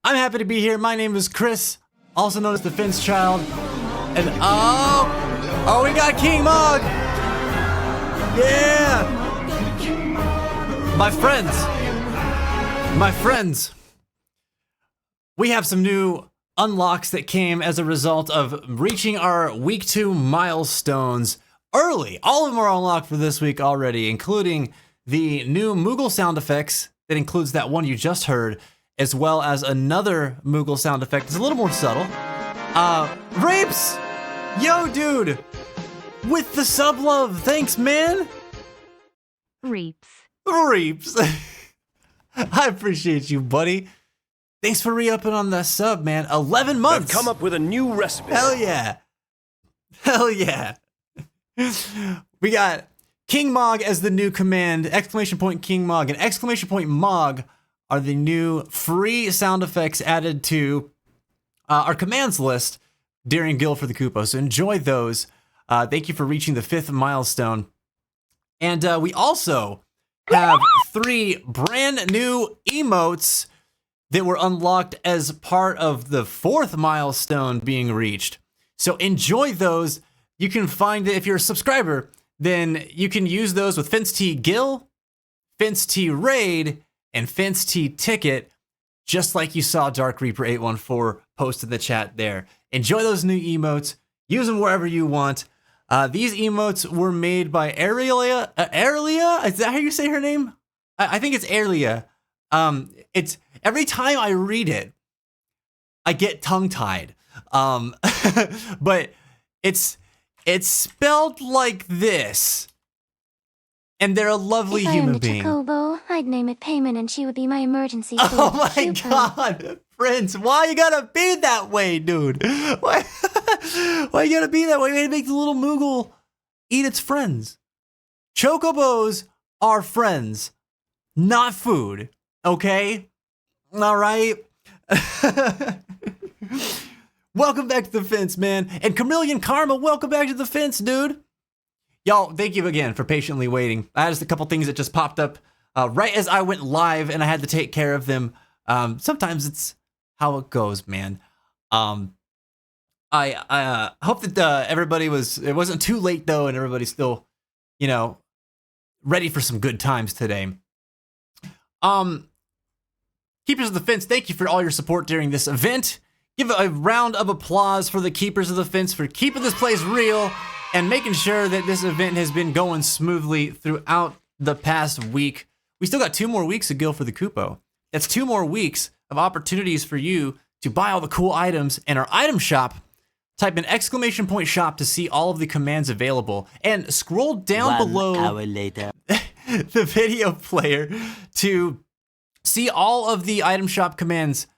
I'm happy to be here. My name is Chris, also known as the Fence Child. And oh, we got King Mog. Yeah. My friends, we have some new unlocks that came as a result of reaching our week 2 milestones early. All of them are unlocked for this week already, including the new Moogle sound effects that includes that one you just heard, as well as another Moogle sound effect. It's a little more subtle. Rapes! Yo, dude! With the sub love, thanks, man! Reaps. I appreciate you, buddy. Thanks for re-upping on the sub, man. 11 months! I've come up with a new recipe. Hell yeah. Hell yeah. We got King Mog as the new command, exclamation point King Mog, and exclamation point Mog are the new free sound effects added to our commands list during Guild for the Kupo. So enjoy those. Thank you for reaching the 5th milestone. And we also have 3 brand new emotes that were unlocked as part of the 4th milestone being reached. So enjoy those. You can find it if you're a subscriber, then you can use those with Fence T Gil, Fence T Raid, and Fence T Ticket, just like you saw Dark Reaper 814 post in the chat there. Enjoy those new emotes. Use them wherever you want. These emotes were made by Arelia. Is that how you say her name? I think it's Arelia. It's every time I read it, I get tongue-tied. But it's spelled like this. And they're a lovely human being. If I owned a chocobo, I'd name it Payment and she would be my emergency food. Oh my Super. god, Prince, why you gotta be that way, dude? Why you gotta be that way? You gotta make the little Moogle eat its friends. Chocobos are friends, not food, okay? All right? Welcome back to the Fence, man. And Chameleon Karma, welcome back to the Fence, dude. Y'all, thank you again for patiently waiting. I had just a couple things that just popped up right as I went live, and I had to take care of them. Sometimes it's how it goes, man. I hope that it wasn't too late, though, and everybody's still, ready for some good times today. Keepers of the Fence, thank you for all your support during this event. Give a round of applause for the Keepers of the Fence for keeping this place real and making sure that this event has been going smoothly throughout the past week. We still got 2 more weeks of Guild for the Kupo. That's 2 more weeks of opportunities for you to buy all the cool items in our item shop. Type in exclamation point shop to see all of the commands available, and scroll down below 1 hour later. the video player to see all of the item shop commands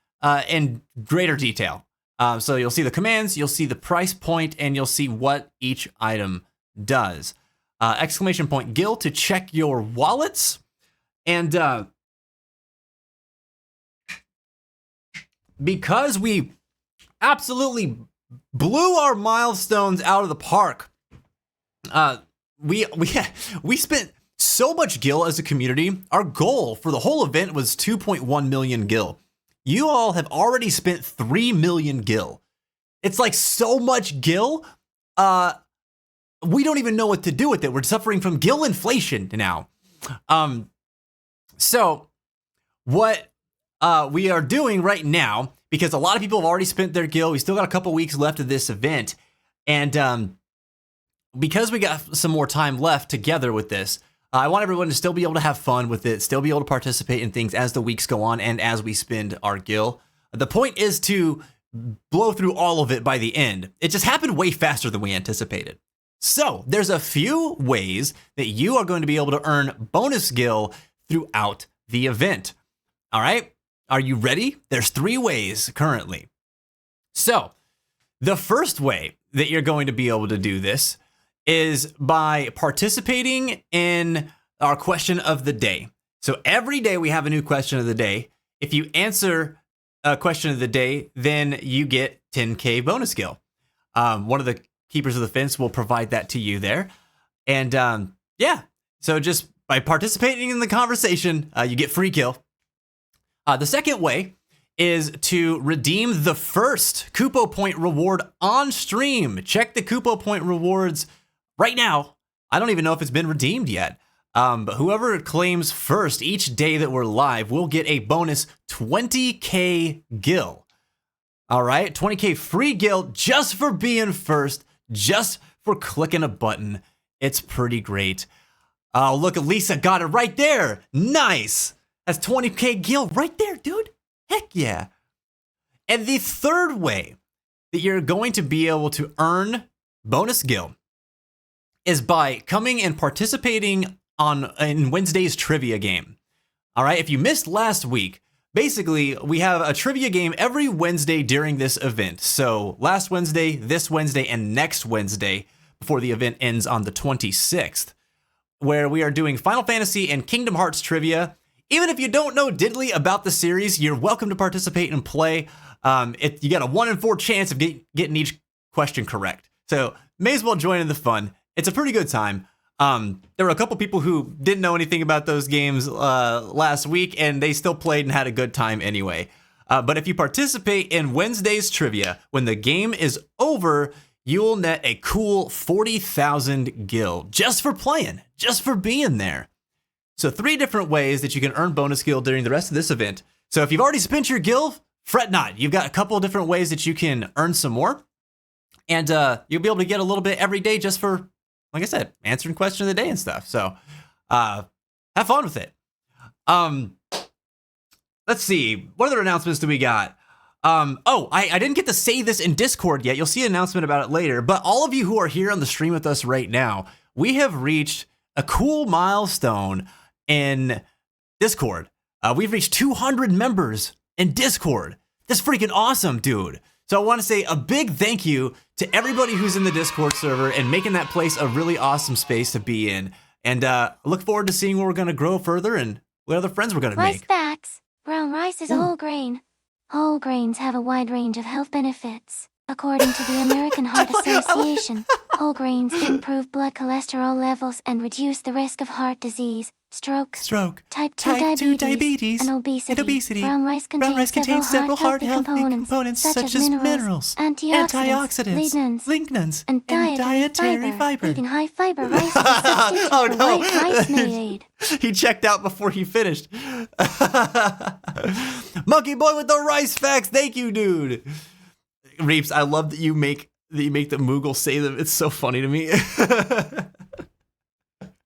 in greater detail. So you'll see the commands, you'll see the price point, and you'll see what each item does. Exclamation point Gil to check your wallets. And because we absolutely blew our milestones out of the park, we spent so much Gil as a community. Our goal for the whole event was 2.1 million Gil. You all have already spent 3 million Gil. It's like so much Gil. We don't even know what to do with it. We're suffering from Gil inflation now. So what we are doing right now, because a lot of people have already spent their Gil, we still got a couple weeks left of this event. And because we got some more time left together with this, I want everyone to still be able to have fun with it, still be able to participate in things as the weeks go on and as we spend our Gil. The point is to blow through all of it by the end. It just happened way faster than we anticipated. So there's a few ways that you are going to be able to earn bonus Gil throughout the event. All right, are you ready? There's 3 ways currently. So the first way that you're going to be able to do this is by participating in our question of the day. So every day we have a new question of the day. If you answer a question of the day, then you get 10K bonus Gil. One of the Keepers of the Fence will provide that to you there. And yeah, so just by participating in the conversation, you get free Gil. The second way is to redeem the first Kupo Point reward on stream. Check the Kupo Point rewards right now. I don't even know if it's been redeemed yet. But whoever claims first each day that we're live will get a bonus 20k gil. All right, 20k free gil just for being first, just for clicking a button. It's pretty great. Oh, look, Lisa got it right there. Nice. That's 20k gil right there, dude. Heck yeah. And the third way that you're going to be able to earn bonus gil is by coming and participating in Wednesday's trivia game. All right, if you missed last week, basically we have a trivia game every Wednesday during this event. So last Wednesday, this Wednesday, and next Wednesday before the event ends on the 26th, where we are doing Final Fantasy and Kingdom Hearts trivia. Even if you don't know diddly about the series, you're welcome to participate and play. You got a 1 in 4 chance of getting each question correct. So may as well join in the fun. It's a pretty good time. There were a couple people who didn't know anything about those games last week, and they still played and had a good time anyway. But if you participate in Wednesday's trivia, when the game is over, you'll net a cool 40,000 gil just for playing, just for being there. So 3 different ways that you can earn bonus gil during the rest of this event. So if you've already spent your gil, fret not. You've got a couple of different ways that you can earn some more. And you'll be able to get a little bit every day just for, like I said, answering question of the day and stuff. So have fun with it. Let's see. What other announcements do we got? I didn't get to say this in Discord yet. You'll see an announcement about it later. But all of you who are here on the stream with us right now, we have reached a cool milestone in Discord. We've reached 200 members in Discord. That's freaking awesome, dude. So I want to say a big thank you to everybody who's in the Discord server and making that place a really awesome space to be in. And look forward to seeing where we're going to grow further and what other friends we're going to Rice make. facts. Brown rice is a whole grain. Whole grains have a wide range of health benefits. According to the American Heart Association, whole grains improve blood cholesterol levels and reduce the risk of heart disease, stroke, type 2 diabetes, and obesity. Brown rice contains several heart healthy components such as minerals, antioxidants, lignans, and dietary fiber. Eating high fiber rice is a substitute for white rice made. He checked out before he finished. Monkey Boy with the rice facts. Thank you, dude. Reeps, I love that you make the Moogle say them. It's so funny to me.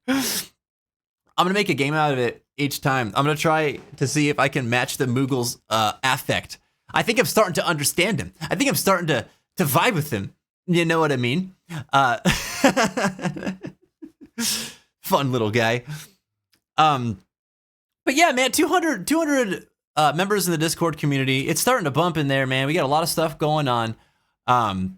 I'm gonna make a game out of it each time. I'm gonna try to see if I can match the Moogle's affect. I think I'm starting to understand him. I think I'm starting to vibe with him. You know what I mean? Fun little guy. But yeah, man, 200 members in the Discord community. It's starting to bump in there, man. We got a lot of stuff going on.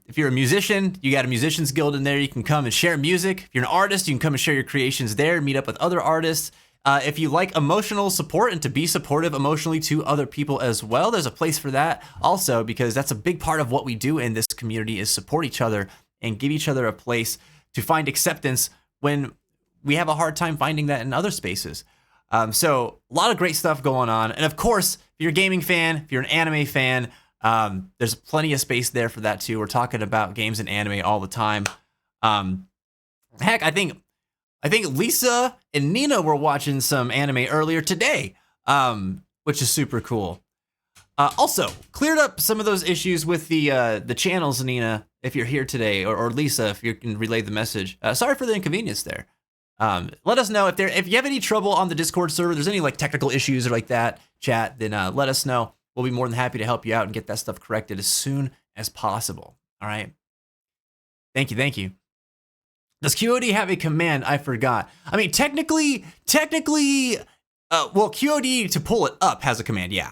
If you're a musician, you got a musicians guild in there. You can come and share music. If you're an artist, you can come and share your creations there, meet up with other artists. If you like emotional support and to be supportive emotionally to other people as well, there's a place for that also, because that's a big part of what we do in this community is support each other and give each other a place to find acceptance when we have a hard time finding that in other spaces. So a lot of great stuff going on. And of course, if you're a gaming fan, if you're an anime fan, there's plenty of space there for that too. We're talking about games and anime all the time. Heck, I think Lisa and Nina were watching some anime earlier today, which is super cool. Also, cleared up some of those issues with the channels, Nina, if you're here today, or Lisa, if you can relay the message. Sorry for the inconvenience there. Let us know if you have any trouble on the Discord server, there's any like technical issues or like that, chat, then let us know. We'll be more than happy to help you out and get that stuff corrected as soon as possible. All right. Thank you. Does QOD have a command? I forgot. I mean, technically, well, QOD to pull it up has a command. Yeah.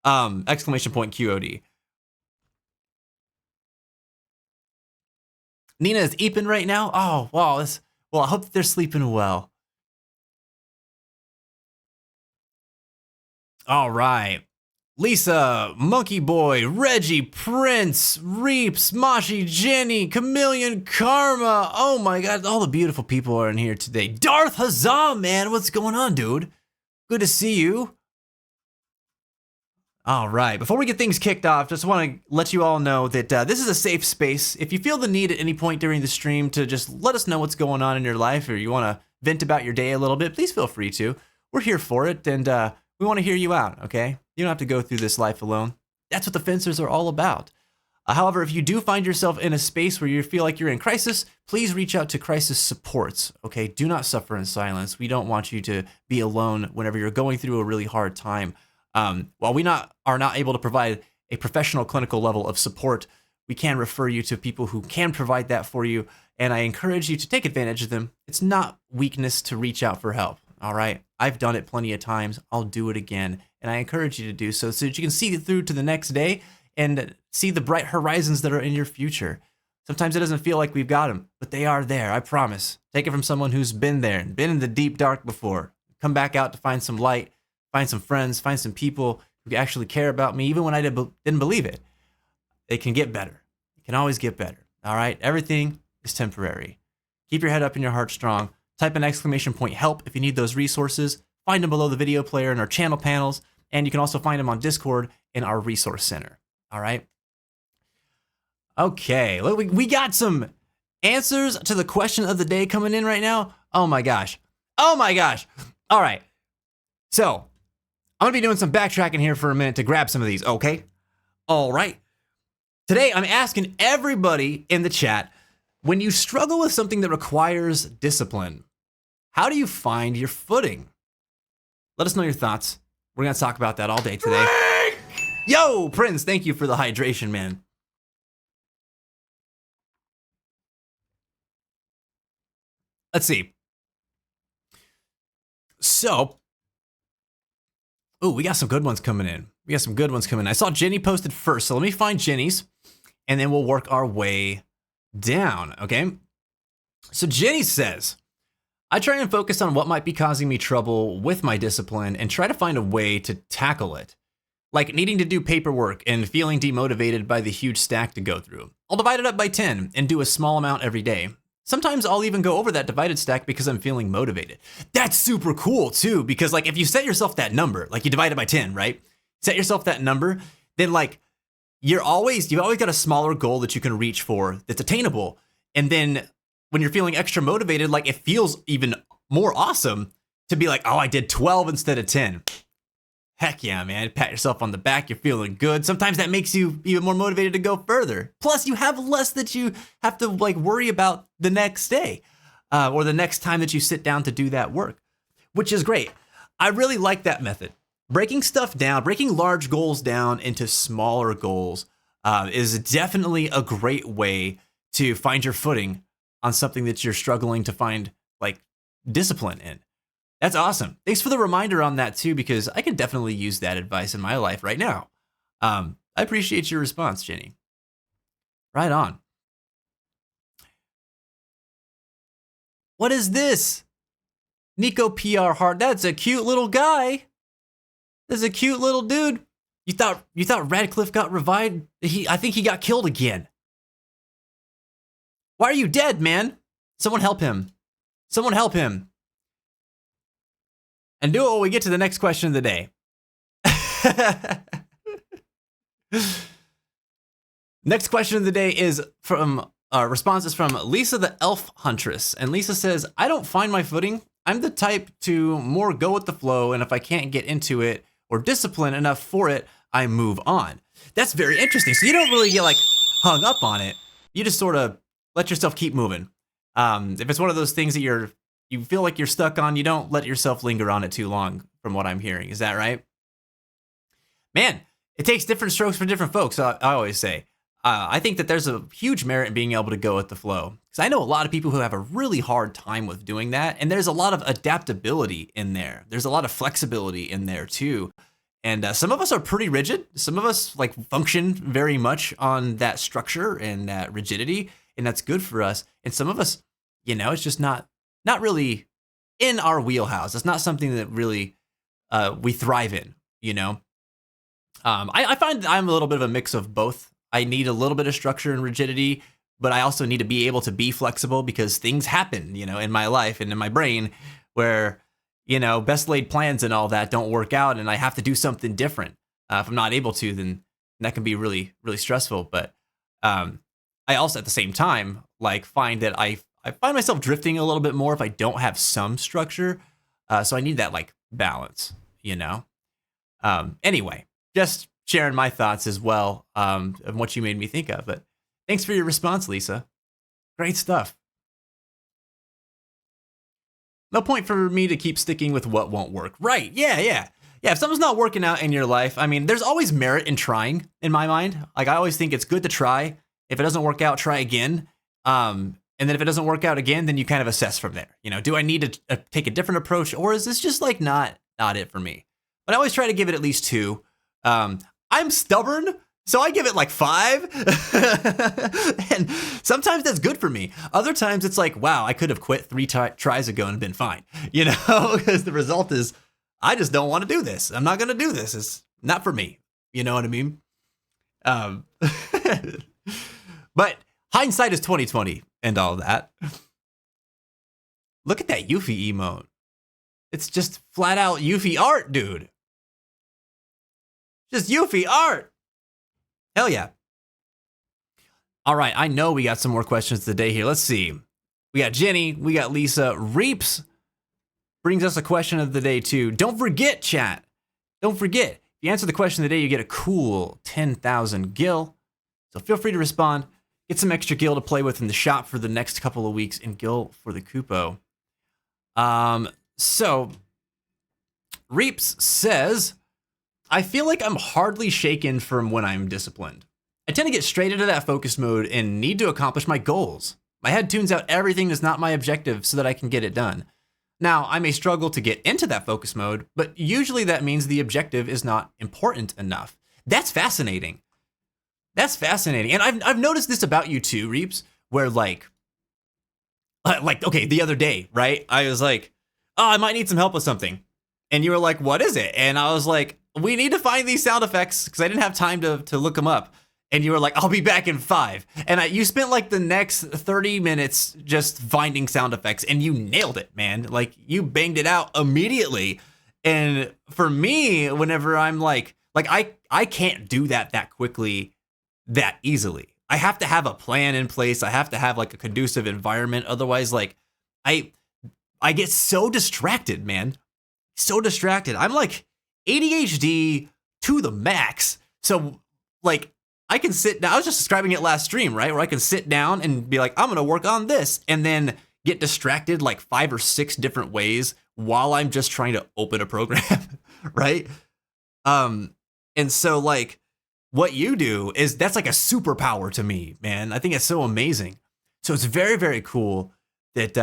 Exclamation point QOD. Nina is eeping right now. Oh, wow. Well, I hope that they're sleeping well. All right. Lisa, Monkey Boy, Reggie, Prince, Reeps, Mashi, Jenny, Chameleon, Karma. Oh my God, all the beautiful people are in here today. Darth Huzzah, man. What's going on, dude? Good to see you. All right. Before we get things kicked off, just want to let you all know that this is a safe space. If you feel the need at any point during the stream to just let us know what's going on in your life, or you want to vent about your day a little bit, please feel free to. We're here for it, and we want to hear you out, okay? You don't have to go through this life alone. That's what the Fencers are all about. However, if you do find yourself in a space where you feel like you're in crisis, please reach out to crisis supports, okay? Do not suffer in silence. We don't want you to be alone whenever you're going through a really hard time. While we are not able to provide a professional clinical level of support, we can refer you to people who can provide that for you, and I encourage you to take advantage of them. It's not weakness to reach out for help, all right? I've done it plenty of times. I'll do it again, and I encourage you to do so that you can see it through to the next day and see the bright horizons that are in your future. Sometimes it doesn't feel like we've got them, but they are there, I promise. Take it from someone who's been there and been in the deep dark before. Come back out to find some light, find some friends, find some people who actually care about me, even when I didn't believe it. It can get better. It can always get better, all right? Everything is temporary. Keep your head up and your heart strong. Type an exclamation point help if you need those resources. Find them below the video player in our channel panels, and you can also find them on Discord in our resource center, all right? Okay, look, we got some answers to the question of the day coming in right now. Oh my gosh. Oh my gosh. All right. So, I'm gonna be doing some backtracking here for a minute to grab some of these, okay? All right. Today, I'm asking everybody in the chat, when you struggle with something that requires discipline, how do you find your footing? Let us know your thoughts. We're gonna talk about that all day today. Drink! Yo, Prince, thank you for the hydration, man. Let's see. So, ooh, we got some good ones coming in. I saw Jenny posted first, so let me find Jenny's, and then we'll work our way down, okay? So Jenny says, I try and focus on what might be causing me trouble with my discipline and try to find a way to tackle it. Like needing to do paperwork and feeling demotivated by the huge stack to go through. I'll divide it up by 10 and do a small amount every day. Sometimes I'll even go over that divided stack because I'm feeling motivated. That's super cool too, because like if you set yourself that number, like you divide it by 10, right? Set yourself that number, then like you've always got a smaller goal that you can reach for that's attainable. And then when you're feeling extra motivated, like it feels even more awesome to be like, oh, I did 12 instead of 10. Heck yeah, man. Pat yourself on the back. You're feeling good. Sometimes that makes you even more motivated to go further. Plus, you have less that you have to like worry about the next day or the next time that you sit down to do that work, which is great. I really like that method. Breaking stuff down, breaking large goals down into smaller goals is definitely a great way to find your footing on something that you're struggling to find like discipline in. That's awesome. Thanks for the reminder on that too, because I can definitely use that advice in my life right now. I appreciate your response, Jenny. Right on. What is this? Nico PR Heart. That's a cute little guy. That's a cute little dude. You thought Radcliffe got revived? I think he got killed again. Why are you dead, man? Someone help him. Someone help him. And do it when we get to the next question of the day. Next question of the day is from response is from Lisa the Elf Huntress. And Lisa says, I don't find my footing. I'm the type to more go with the flow. And if I can't get into it or discipline enough for it, I move on. That's very interesting. So you don't really get like hung up on it. You just sort of let yourself keep moving. If it's one of those things that you feel like you're stuck on, you don't let yourself linger on it too long, from what I'm hearing. Is that right? Man, it takes different strokes for different folks, I always say. I think that there's a huge merit in being able to go with the flow. Because I know a lot of people who have a really hard time with doing that, and there's a lot of adaptability in there. There's a lot of flexibility in there too. And some of us are pretty rigid. Some of us like function very much on that structure and that rigidity, and that's good for us. And some of us, it's just not really in our wheelhouse. It's not something that really we thrive in, I find that I'm a little bit of a mix of both. I need a little bit of structure and rigidity, but I also need to be able to be flexible because things happen, in my life and in my brain where, best laid plans and all that don't work out and I have to do something different. If I'm not able to, then that can be really, really stressful. But I also, at the same time, like find that I find myself drifting a little bit more if I don't have some structure. So I need that like balance, you know? Anyway, just sharing my thoughts as well of what you made me think of. But thanks for your response, Lisa. Great stuff. No point for me to keep sticking with what won't work. Right, yeah. If something's not working out in your life, I mean, there's always merit in trying in my mind. Like, I always think it's good to try. If it doesn't work out, try again. And then if it doesn't work out again, then you kind of assess from there. You know, do I need to take a different approach, or is this just like not it for me? But I always try to give it at least 2. I'm stubborn, so I give it like 5. And sometimes that's good for me. Other times it's like, wow, I could have quit 3 tries ago and been fine. You know, because the result is I just don't want to do this. I'm not going to do this. It's not for me. You know what I mean? But hindsight is 2020 and all that. Look at that Yuffie emote. It's just flat out Yuffie art, dude. Just Yuffie art. Hell yeah. All right, I know we got some more questions today here. Let's see. We got Jenny, we got Lisa. Reaps brings us a question of the day too. Don't forget, chat. Don't forget, if you answer the question of the day, you get a cool 10,000 gil. So feel free to respond. Get some extra gil to play with in the shop for the next couple of weeks and gil for the Kupo. So Reaps says, I feel like I'm hardly shaken from when I'm disciplined. I tend to get straight into that focus mode and need to accomplish my goals. My head tunes out everything that's not my objective so that I can get it done. Now, I may struggle to get into that focus mode, but usually that means the objective is not important enough. That's fascinating. That's fascinating. And I've noticed this about you too, Reaps, where like, okay, the other day, right? I was like, oh, I might need some help with something. And you were like, what is it? And I was like, we need to find these sound effects because I didn't have time to look them up. And you were like, I'll be back in 5. And you spent like the next 30 minutes just finding sound effects and you nailed it, man. Like you banged it out immediately. And for me, whenever I'm like I can't do that quickly, that easily. I have to have a plan in place. I have to have like a conducive environment. Otherwise, like I get so distracted, man. So distracted. I'm like ADHD to the max. So like I can sit down. I was just describing it last stream, right? Where I can sit down and be like, I'm going to work on this and then get distracted like 5 or 6 different ways while I'm just trying to open a program, right? And so like what you do is that's like a superpower to me, man. I think it's so amazing. So it's very, very cool that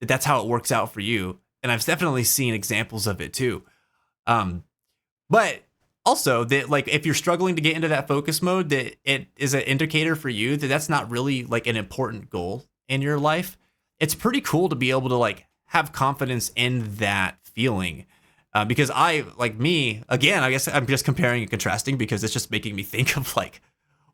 that's how it works out for you. And I've definitely seen examples of it too. But also that like if you're struggling to get into that focus mode, that it is an indicator for you that that's not really like an important goal in your life. It's pretty cool to be able to like have confidence in that feeling. Because I, like me, again, I guess I'm just comparing and contrasting because it's just making me think of like,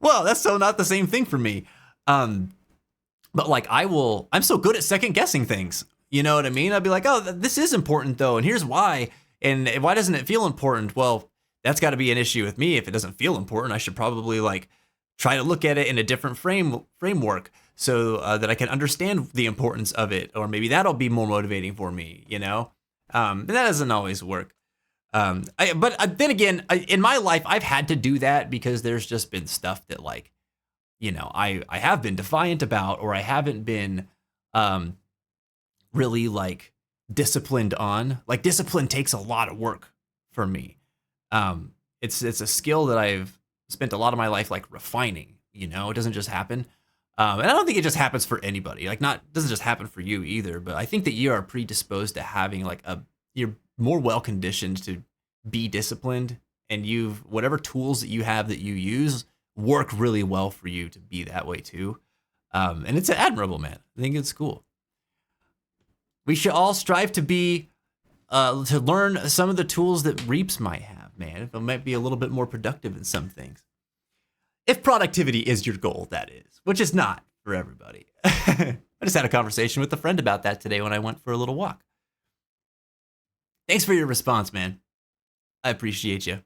well, that's so not the same thing for me. But like I'm so good at second guessing things. You know what I mean? I'd be like, oh, this is important though. And here's why. And why doesn't it feel important? Well, that's got to be an issue with me. If it doesn't feel important, I should probably like try to look at it in a different framework so that I can understand the importance of it. Or maybe that'll be more motivating for me, you know? And that doesn't always work. But then again, in my life, I've had to do that because there's just been stuff that like, you know, I have been defiant about, or I haven't been really like disciplined on. Like discipline takes a lot of work for me. It's a skill that I've spent a lot of my life like refining, you know, it doesn't just happen. And I don't think it just happens for anybody. Like doesn't just happen for you either, but I think that you are predisposed to having like you're more well conditioned to be disciplined, and whatever tools that you have that you use work really well for you to be that way too. And it's admirable, man. I think it's cool. We should all strive to be, to learn some of the tools that Reaps might have, man. It might be a little bit more productive in some things. If productivity is your goal, that is, which is not for everybody. I just had a conversation with a friend about that today when I went for a little walk. Thanks for your response, man. I appreciate you.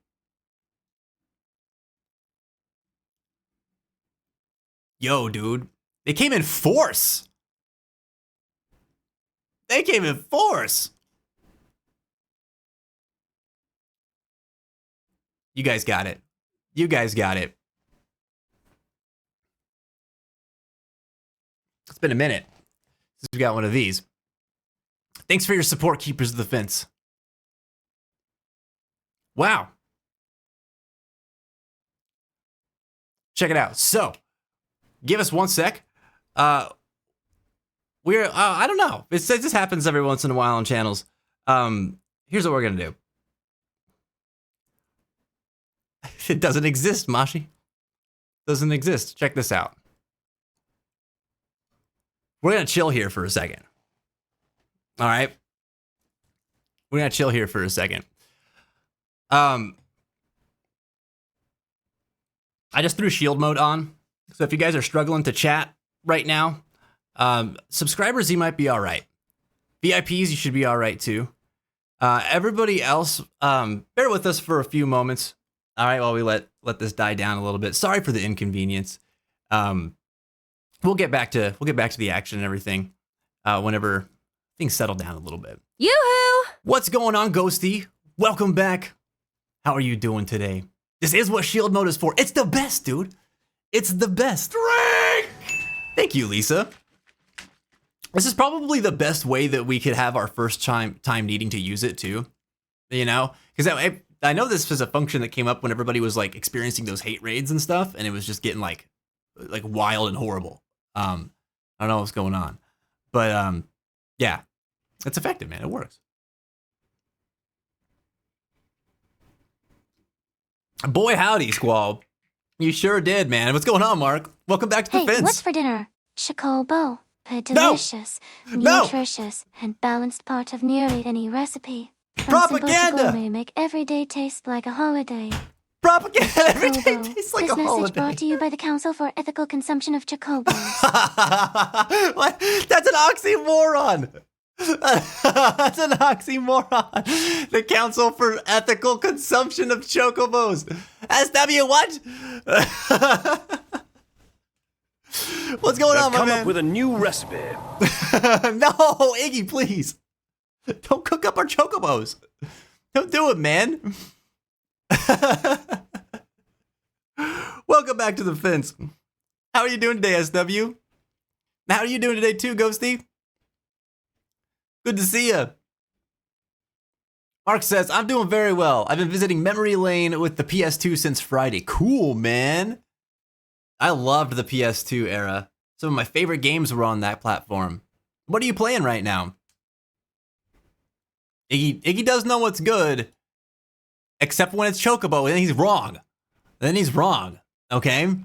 Yo, dude. They came in force. They came in force. You guys got it. You guys got it. It's been a minute since we got one of these. Thanks for your support, Keepers of the Fence. Wow. Check it out. So, give us 1 sec. I don't know. It just happens every once in a while on channels. Here's what we're gonna do. It doesn't exist, Mashi. Doesn't exist. Check this out. We're gonna chill here for a second. All right. We're gonna chill here for a second. I just threw shield mode on. So if you guys are struggling to chat right now, subscribers, you might be all right. VIPs, you should be all right too. Everybody else, bear with us for a few moments. All right, while we let this die down a little bit. Sorry for the inconvenience. We'll get back to the action and everything whenever things settle down a little bit. Yoo-hoo! What's going on, Ghosty? Welcome back. How are you doing today? This is what shield mode is for. It's the best, dude. It's the best. Drink! Thank you, Lisa. This is probably the best way that we could have our first time needing to use it too. You know? Because I know this was a function that came up when everybody was like experiencing those hate raids and stuff, and it was just getting like wild and horrible. I don't know what's going on. But yeah. It's effective, man. It works. Boy, howdy, Squall. You sure did, man. What's going on, Mark? Welcome back to the Hey, fence. what's for dinner? Chocobo. A delicious, No! nutritious, and balanced part of nearly any recipe. From Propaganda! simple to make every day taste like a holiday. Propaganda every day Chocobo. tastes like This a message holiday. brought to you by the Council for Ethical Consumption of Chocobos. What? That's an oxymoron. That's an oxymoron. The Council for Ethical Consumption of Chocobos. SW, what? What's going on, my come man? up with a new recipe. No, Iggy, please. Don't cook up our chocobos. Don't do it, man. Welcome back to the fence. How are you doing today, SW? How are you doing today too, Ghosty? Good to see you. Mark says, I'm doing very well. I've been visiting memory lane with the PS2 since Friday. Cool, man. I loved the PS2 era. Some of my favorite games were on that platform. What are you playing right now? Iggy does know what's good, except when it's Chocobo, and then he's wrong. Then he's wrong, okay? So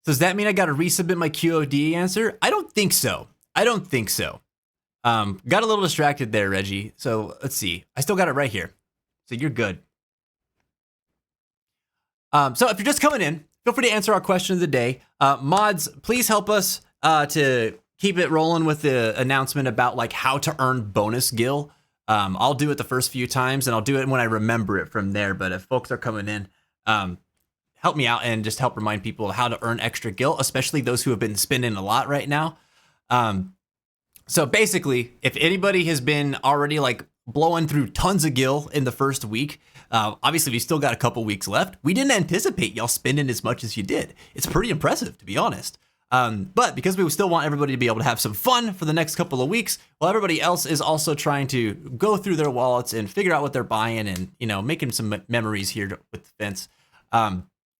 does that mean I gotta resubmit my QOD answer? I don't think so. I don't think so. Got a little distracted there, Reggie. So let's see. I still got it right here. So you're good. So if you're just coming in, feel free to answer our question of the day. Mods, please help us to keep it rolling with the announcement about like how to earn bonus gil. I'll do it the first few times, and I'll do it when I remember it from there. But if folks are coming in, help me out and just help remind people how to earn extra gil, especially those who have been spending a lot right now. So basically, if anybody has been already like blowing through tons of gil in the first week, obviously we still got a couple weeks left. We didn't anticipate y'all spending as much as you did. It's pretty impressive, to be honest. But because we still want everybody to be able to have some fun for the next couple of weeks, while everybody else is also trying to go through their wallets and figure out what they're buying and, you know, making some memories here with the fence.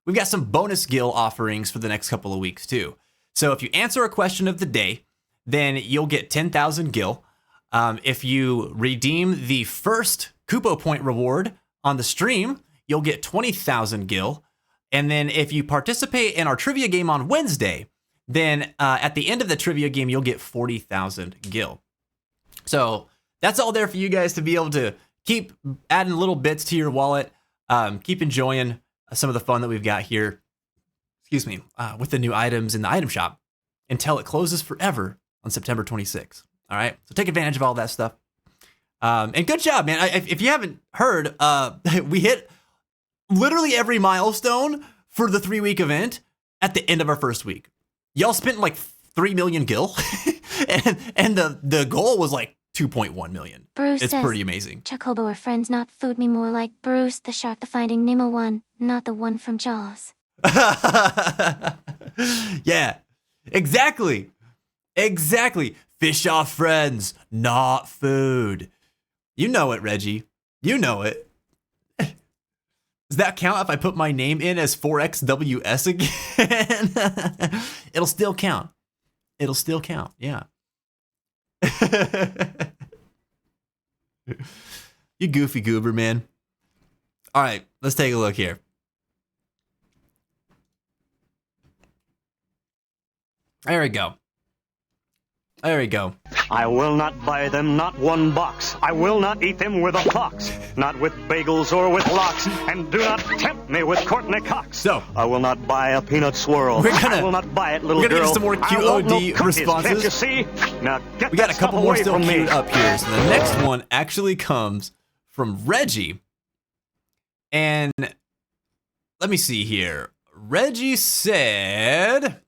We've got some bonus gil offerings for the next couple of weeks too. So if you answer a question of the day, then you'll get 10,000 gil. If you redeem the first Kupo point reward on the stream, you'll get 20,000 gil. And then if you participate in our trivia game on Wednesday, then at the end of the trivia game, you'll get 40,000 gil. So that's all there for you guys to be able to keep adding little bits to your wallet. Keep enjoying some of the fun that we've got here. Excuse me, with the new items in the item shop until it closes forever on September 26th. All right, so take advantage of all that stuff. And good job, man. If you haven't heard, we hit literally every milestone for the 3-week event. at the end of our first week. Y'all spent like 3 million gil, and the goal was like 2.1 million. Bruce It's says, pretty amazing. Chocobo are friends, not food, me more like Bruce the shark, the Finding Nemo one, not the one from Jaws. Yeah, exactly. Fish are friends, not food. You know it, Reggie. You know it. Does that count if I put my name in as 4XWS again? It'll still count. Yeah. You goofy goober, man. All right, let's take a look here. There we go. I will not buy them, not one box. I will not eat them with a fox, not with bagels or with lox. And do not tempt me with Courtney Cox. So, I will not buy a peanut swirl. I will not buy it, little we're gonna girl. get some more I want no QOD cookies, responses. Can't you see? Now get We got that a couple stuff more away still from me. queued up here. So the next one actually comes from Reggie. And let me see here. Reggie said...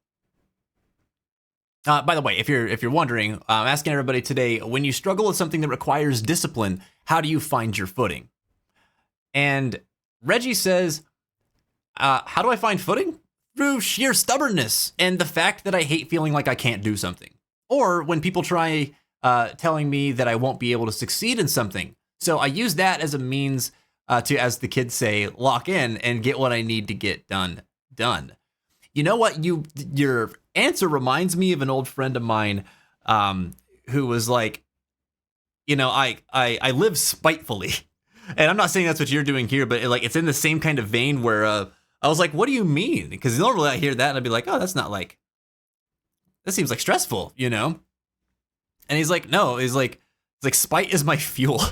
by the way, if you're wondering, I'm asking everybody today, when you struggle with something that requires discipline, how do you find your footing? And Reggie says, how do I find footing? Through sheer stubbornness and the fact that I hate feeling like I can't do something. Or when people try telling me that I won't be able to succeed in something. So I use that as a means to, as the kids say, lock in and get what I need to get done. You know what? Your answer reminds me of an old friend of mine who was like, you know, I live spitefully. And I'm not saying that's what you're doing here, but it's in the same kind of vein where I was like, what do you mean? Because normally I hear that and I'd be like, oh, that's not like, that seems like stressful, you know? And he's like, no, it's like spite is my fuel.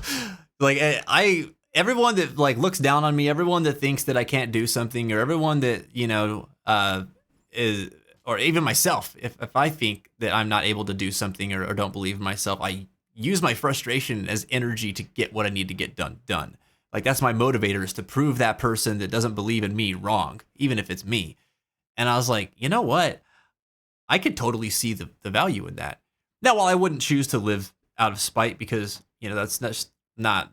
Everyone that like looks down on me, everyone that thinks that I can't do something, or everyone that, you know, is, or even myself, if I think that I'm not able to do something or don't believe in myself, I use my frustration as energy to get what I need to get done. Like that's my motivator, is to prove that person that doesn't believe in me wrong, even if it's me. And I was like, you know what? I could totally see the value in that. Now, while I wouldn't choose to live out of spite because, you know, that's not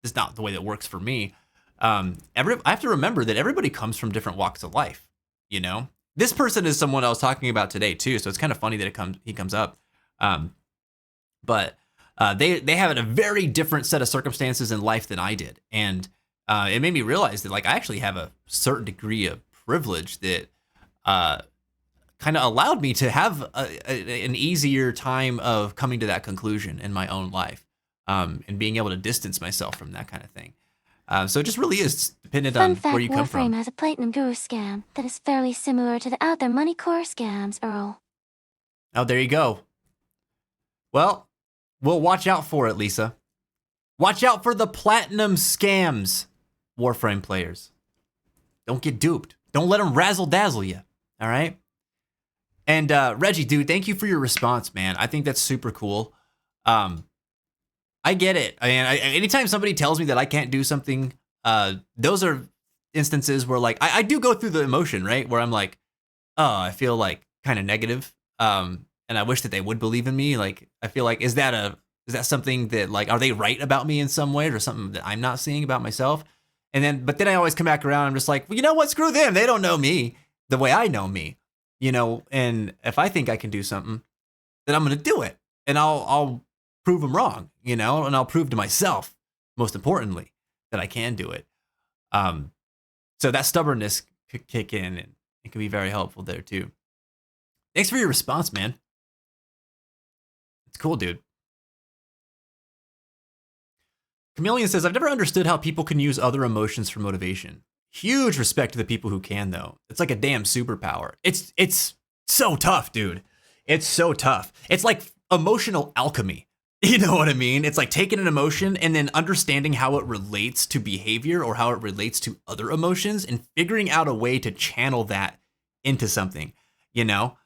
the way that works for me. I have to remember that everybody comes from different walks of life, you know? This person is someone I was talking about today too, so it's kind of funny that he comes up. But they have a very different set of circumstances in life than I did. And it made me realize that like I actually have a certain degree of privilege that kind of allowed me to have an easier time of coming to that conclusion in my own life, and being able to distance myself from that kind of thing. So it just really is dependent on where you come from. Warframe has a Platinum Guru scam that is fairly similar to the Out There Money Core scams, Earl. Oh, there you go. Well, we'll watch out for it, Lisa. Watch out for the platinum scams, Warframe players. Don't get duped. Don't let them razzle dazzle you. All right. And Reggie, dude, thank you for your response, man. I think that's super cool. I get it. I mean, anytime somebody tells me that I can't do something, those are instances where like I do go through the emotion, right? Where I'm like, oh, I feel like kind of negative. And I wish that they would believe in me. Like, I feel like, is that something that like, are they right about me in some way, or something that I'm not seeing about myself? But then I always come back around. I'm just like, well, you know what? Screw them. They don't know me the way I know me, you know? And if I think I can do something, then I'm going to do it, and I'll prove them wrong, you know? And I'll prove to myself, most importantly, that I can do it. So that stubbornness could kick in, and it can be very helpful there too. Thanks for your response, man. It's cool, dude. Chameleon says, I've never understood how people can use other emotions for motivation. Huge respect to the people who can, though. It's like a damn superpower. It's so tough, dude. It's so tough. It's like emotional alchemy. You know what I mean? It's like taking an emotion and then understanding how it relates to behavior or how it relates to other emotions and figuring out a way to channel that into something, you know?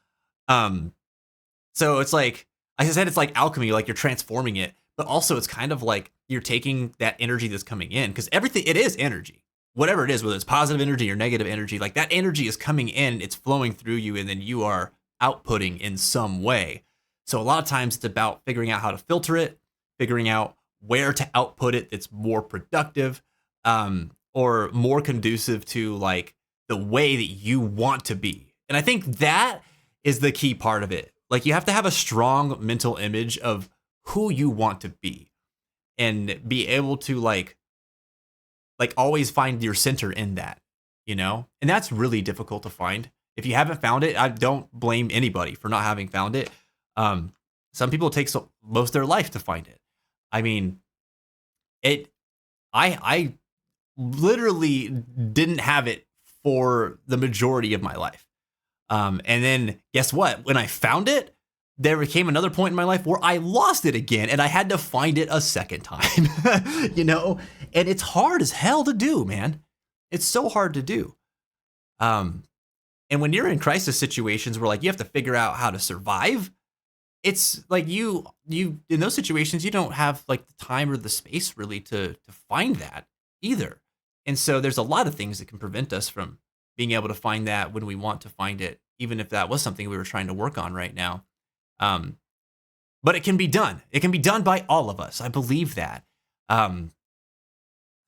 So it's like, like I said, it's like alchemy, like you're transforming it, but also it's kind of like you're taking that energy that's coming in, because everything, it is energy. whatever it is, whether it's positive energy or negative energy, like that energy is coming in, it's flowing through you, and then you are outputting in some way. So a lot of times it's about figuring out how to filter it, figuring out where to output it that's more productive, or more conducive to like the way that you want to be. And I think that is the key part of it. Like you have to have a strong mental image of who you want to be and be able to like always find your center in that, you know? And that's really difficult to find. If you haven't found it, I don't blame anybody for not having found it. Some people it takes most of their life to find it. I mean, I literally didn't have it for the majority of my life. And then guess what? When I found it, there came another point in my life where I lost it again and I had to find it a second time, you know? And it's hard as hell to do, man. It's so hard to do. And when you're in crisis situations where like you have to figure out how to survive, it's like you in those situations, you don't have like the time or the space really to find that either. And so there's a lot of things that can prevent us from being able to find that when we want to find it, even if that was something we were trying to work on right now. But it can be done. It can be done by all of us. I believe that. And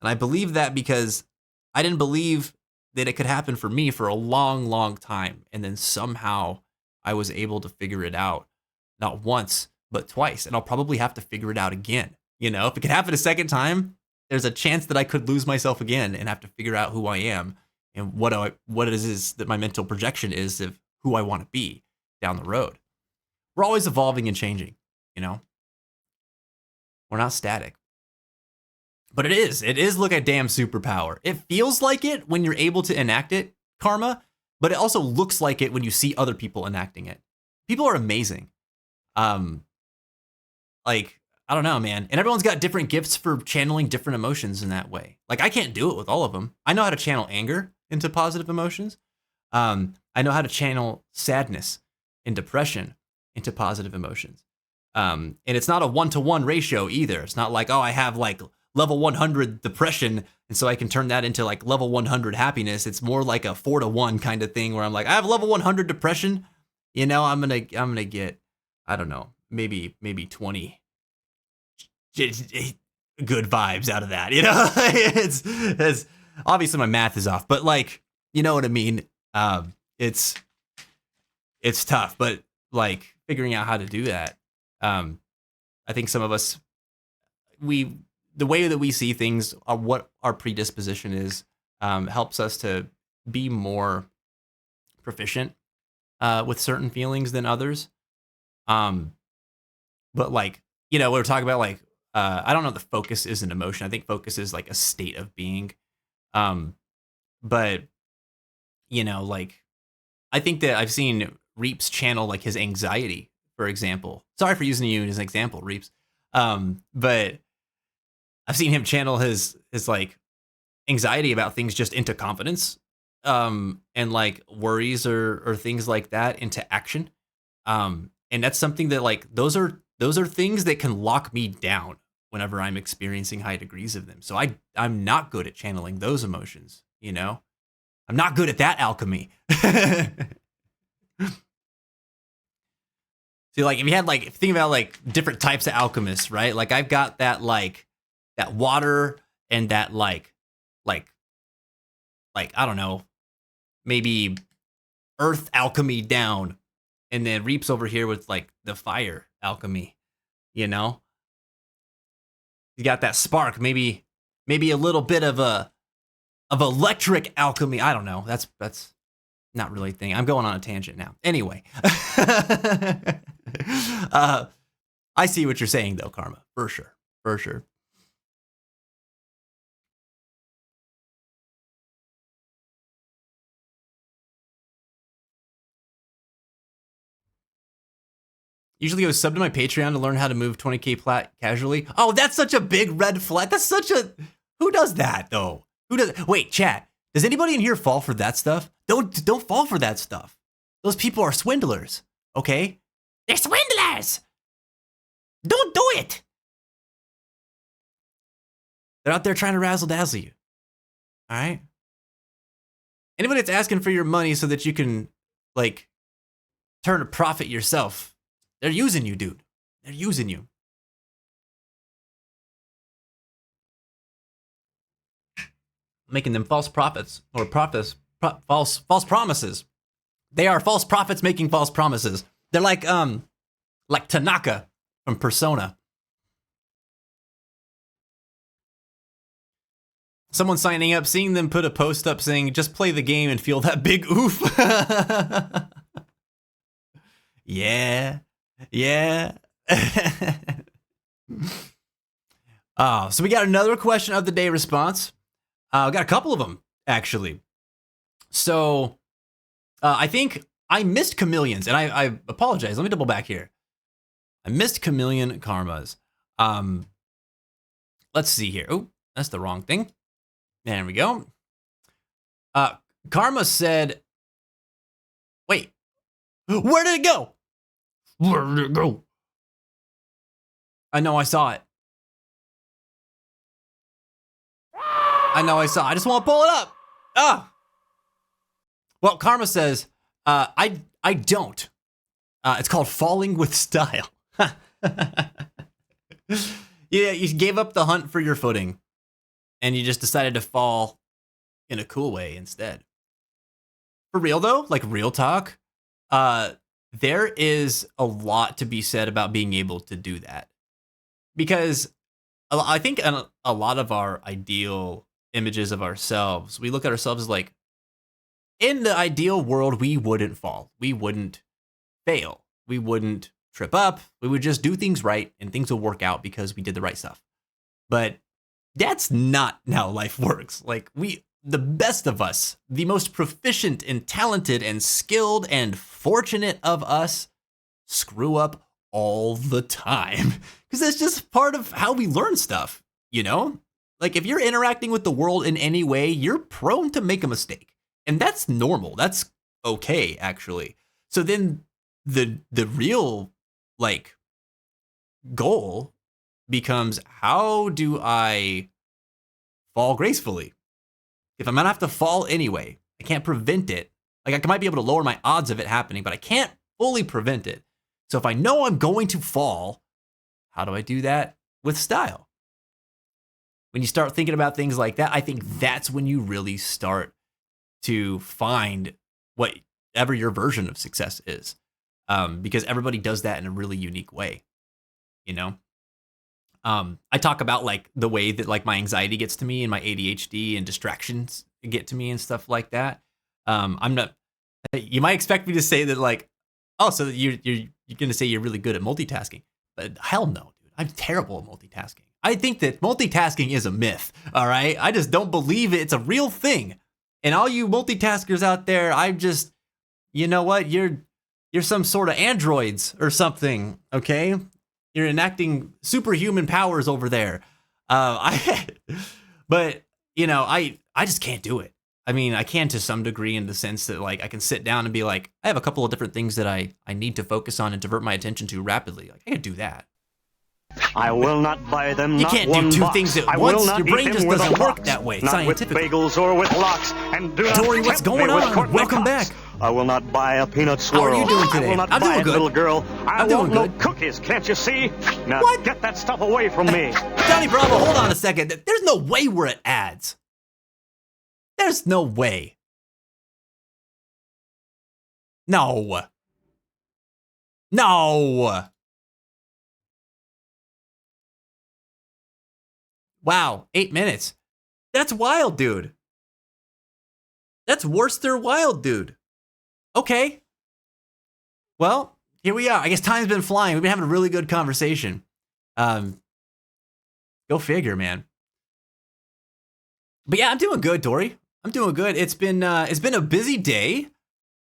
I believe that because I didn't believe that it could happen for me for a long, long time. And then somehow I was able to figure it out, not once, but twice. And I'll probably have to figure it out again. You know, if it could happen a second time, there's a chance that I could lose myself again and have to figure out who I am and what it is that my mental projection is of who I want to be down the road. We're always evolving and changing, you know? We're not static. But it is like a damn superpower. It feels like it when you're able to enact it, Karma, but it also looks like it when you see other people enacting it. People are amazing. Like, I don't know, man. And everyone's got different gifts for channeling different emotions in that way. Like, I can't do it with all of them. I know how to channel anger into positive emotions. I know how to channel sadness and depression into positive emotions. And it's not a 1-to-1 ratio either. It's not like, oh, I have like level 100 depression, and so I can turn that into like level 100 happiness. It's more like a 4-to-1 kind of thing where I'm like, I have level 100 depression. You know, I'm gonna get, I don't know, maybe 20 good vibes out of that. You know, it's obviously my math is off, but like, you know what I mean. It's tough, but like figuring out how to do that. I think some of us, the way that we see things, what our predisposition is, helps us to be more proficient with certain feelings than others. But like, you know, we're talking about like, I don't know if the focus is an emotion. I think focus is like a state of being. But, you know, like, I think that I've seen Reaps channel like his anxiety, for example. Sorry for using you as an example, Reaps. But I've seen him channel his like anxiety about things just into confidence, and like worries or things like that into action. And that's something that like, those are things that can lock me down whenever I'm experiencing high degrees of them. So I'm not good at channeling those emotions, you know? I'm not good at that alchemy. See, like if you had like, think about like different types of alchemists, right? Like I've got that like that water and that like I don't know, maybe earth alchemy down, and then Reaps over here with like the fire alchemy, you know? You got that spark, maybe a little bit of electric alchemy. I don't know. That's not really a thing. I'm going on a tangent now. Anyway. I see what you're saying though, Karma. For sure. For sure. Usually go sub to my Patreon to learn how to move 20k plat casually. Oh, that's such a big red flag. That's such a, who does that though? Who does, wait, chat. Does anybody in here fall for that stuff? Don't fall for that stuff. Those people are swindlers, okay? They're swindlers. Don't do it. They're out there trying to razzle dazzle you. All right. Anybody that's asking for your money so that you can, like, turn a profit yourself, they're using you, dude. They're using you. Making them false prophets or false promises. They are false prophets making false promises. They're like Tanaka from Persona. Someone signing up, seeing them put a post up saying, just play the game and feel that big oof. Yeah. So we got another question of the day response. We got a couple of them, actually. So I think I missed Chameleons, and I apologize. Let me double back here. I missed Chameleon Karmas. Let's see here. Oh, that's the wrong thing. There we go. Karma said, wait, where did it go? Where did it go? I know I saw it. I just want to pull it up. Well, Karma says, I don't. It's called Falling with Style. Yeah, you gave up the hunt for your footing, and you just decided to fall in a cool way instead. For real though, like real talk, there is a lot to be said about being able to do that. Because I think a lot of our ideal images of ourselves, we look at ourselves as like, in the ideal world, we wouldn't fall. We wouldn't fail. We wouldn't trip up. We would just do things right and things will work out because we did the right stuff. But that's not how life works. Like the best of us, the most proficient and talented and skilled and fortunate of us screw up all the time. Because that's just part of how we learn stuff, you know? Like if you're interacting with the world in any way, you're prone to make a mistake. And that's normal. That's okay, actually. So then the real like goal becomes, how do I fall gracefully? If I'm gonna have to fall anyway, I can't prevent it. Like I might be able to lower my odds of it happening, but I can't fully prevent it. So if I know I'm going to fall, how do I do that with style? When you start thinking about things like that, I think that's when you really start to find whatever your version of success is. Because everybody does that in a really unique way, you know? I talk about like the way that like my anxiety gets to me and my ADHD and distractions get to me and stuff like that. You might expect me to say that like, oh, so you're going to say you're really good at multitasking, but hell no, dude. I'm terrible at multitasking. I think that multitasking is a myth. All right. I just don't believe it. It's a real thing. And all you multitaskers out there, I'm just, you know what? You're some sort of androids or something. Okay. You're enacting superhuman powers over there. But you know, I just can't do it. I mean, I can to some degree in the sense that like I can sit down and be like, I have a couple of different things that I need to focus on and divert my attention to rapidly. Like I can do that. I will not buy them. You not can't one do two box. things at I once. will not Your eat brain them just with a doesn't work box. that way, Not scientifically. with bagels or with locks. And do not Dory, what's tempt me going with on? Courtney Welcome Cox. back. I will not buy a peanut How swirl. are you doing today? I will not I'm buy doing it, good. little girl. I I'm doing want no good. cookies. Can't you see? Now What? get that stuff away from me. Johnny Bravo, hold on a second. There's no way we're at ads. There's no way. No. Wow, 8 minutes. That's wild, dude. That's worse than wild, dude. Okay. Well, here we are. I guess time's been flying. We've been having a really good conversation. Go figure, man. But yeah, I'm doing good, Dory. I'm doing good. It's been a busy day.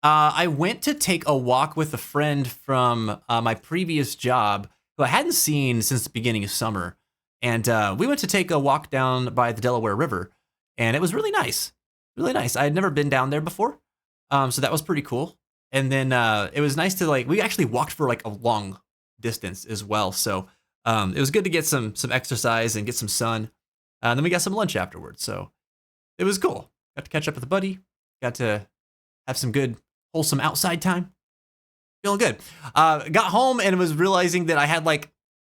I went to take a walk with a friend from my previous job who I hadn't seen since the beginning of summer. And we went to take a walk down by the Delaware River, and it was really nice. Really nice. I had never been down there before, so that was pretty cool. And then it was nice to we actually walked for like a long distance as well. So it was good to get some exercise and get some sun. And then we got some lunch afterwards. So it was cool. Got to catch up with a buddy. Got to have some good, wholesome outside time. Feeling good. Got home and was realizing that I had like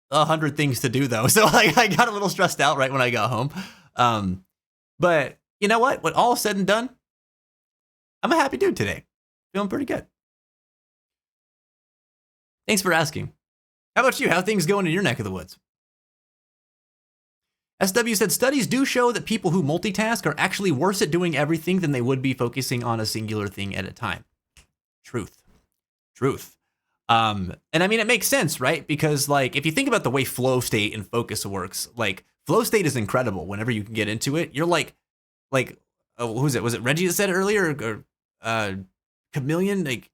100 things to do though. So like I got a little stressed out right when I got home. But you know what? When all is said and done, I'm a happy dude today. Feeling pretty good. Thanks for asking. How about you? How are things going in your neck of the woods? SW said, studies do show that people who multitask are actually worse at doing everything than they would be focusing on a singular thing at a time. Truth. And I mean, it makes sense, right? Because like, if you think about the way flow state and focus works, like flow state is incredible whenever you can get into it. You're like, who's it? Was it Reggie that said it earlier or Chameleon? Like,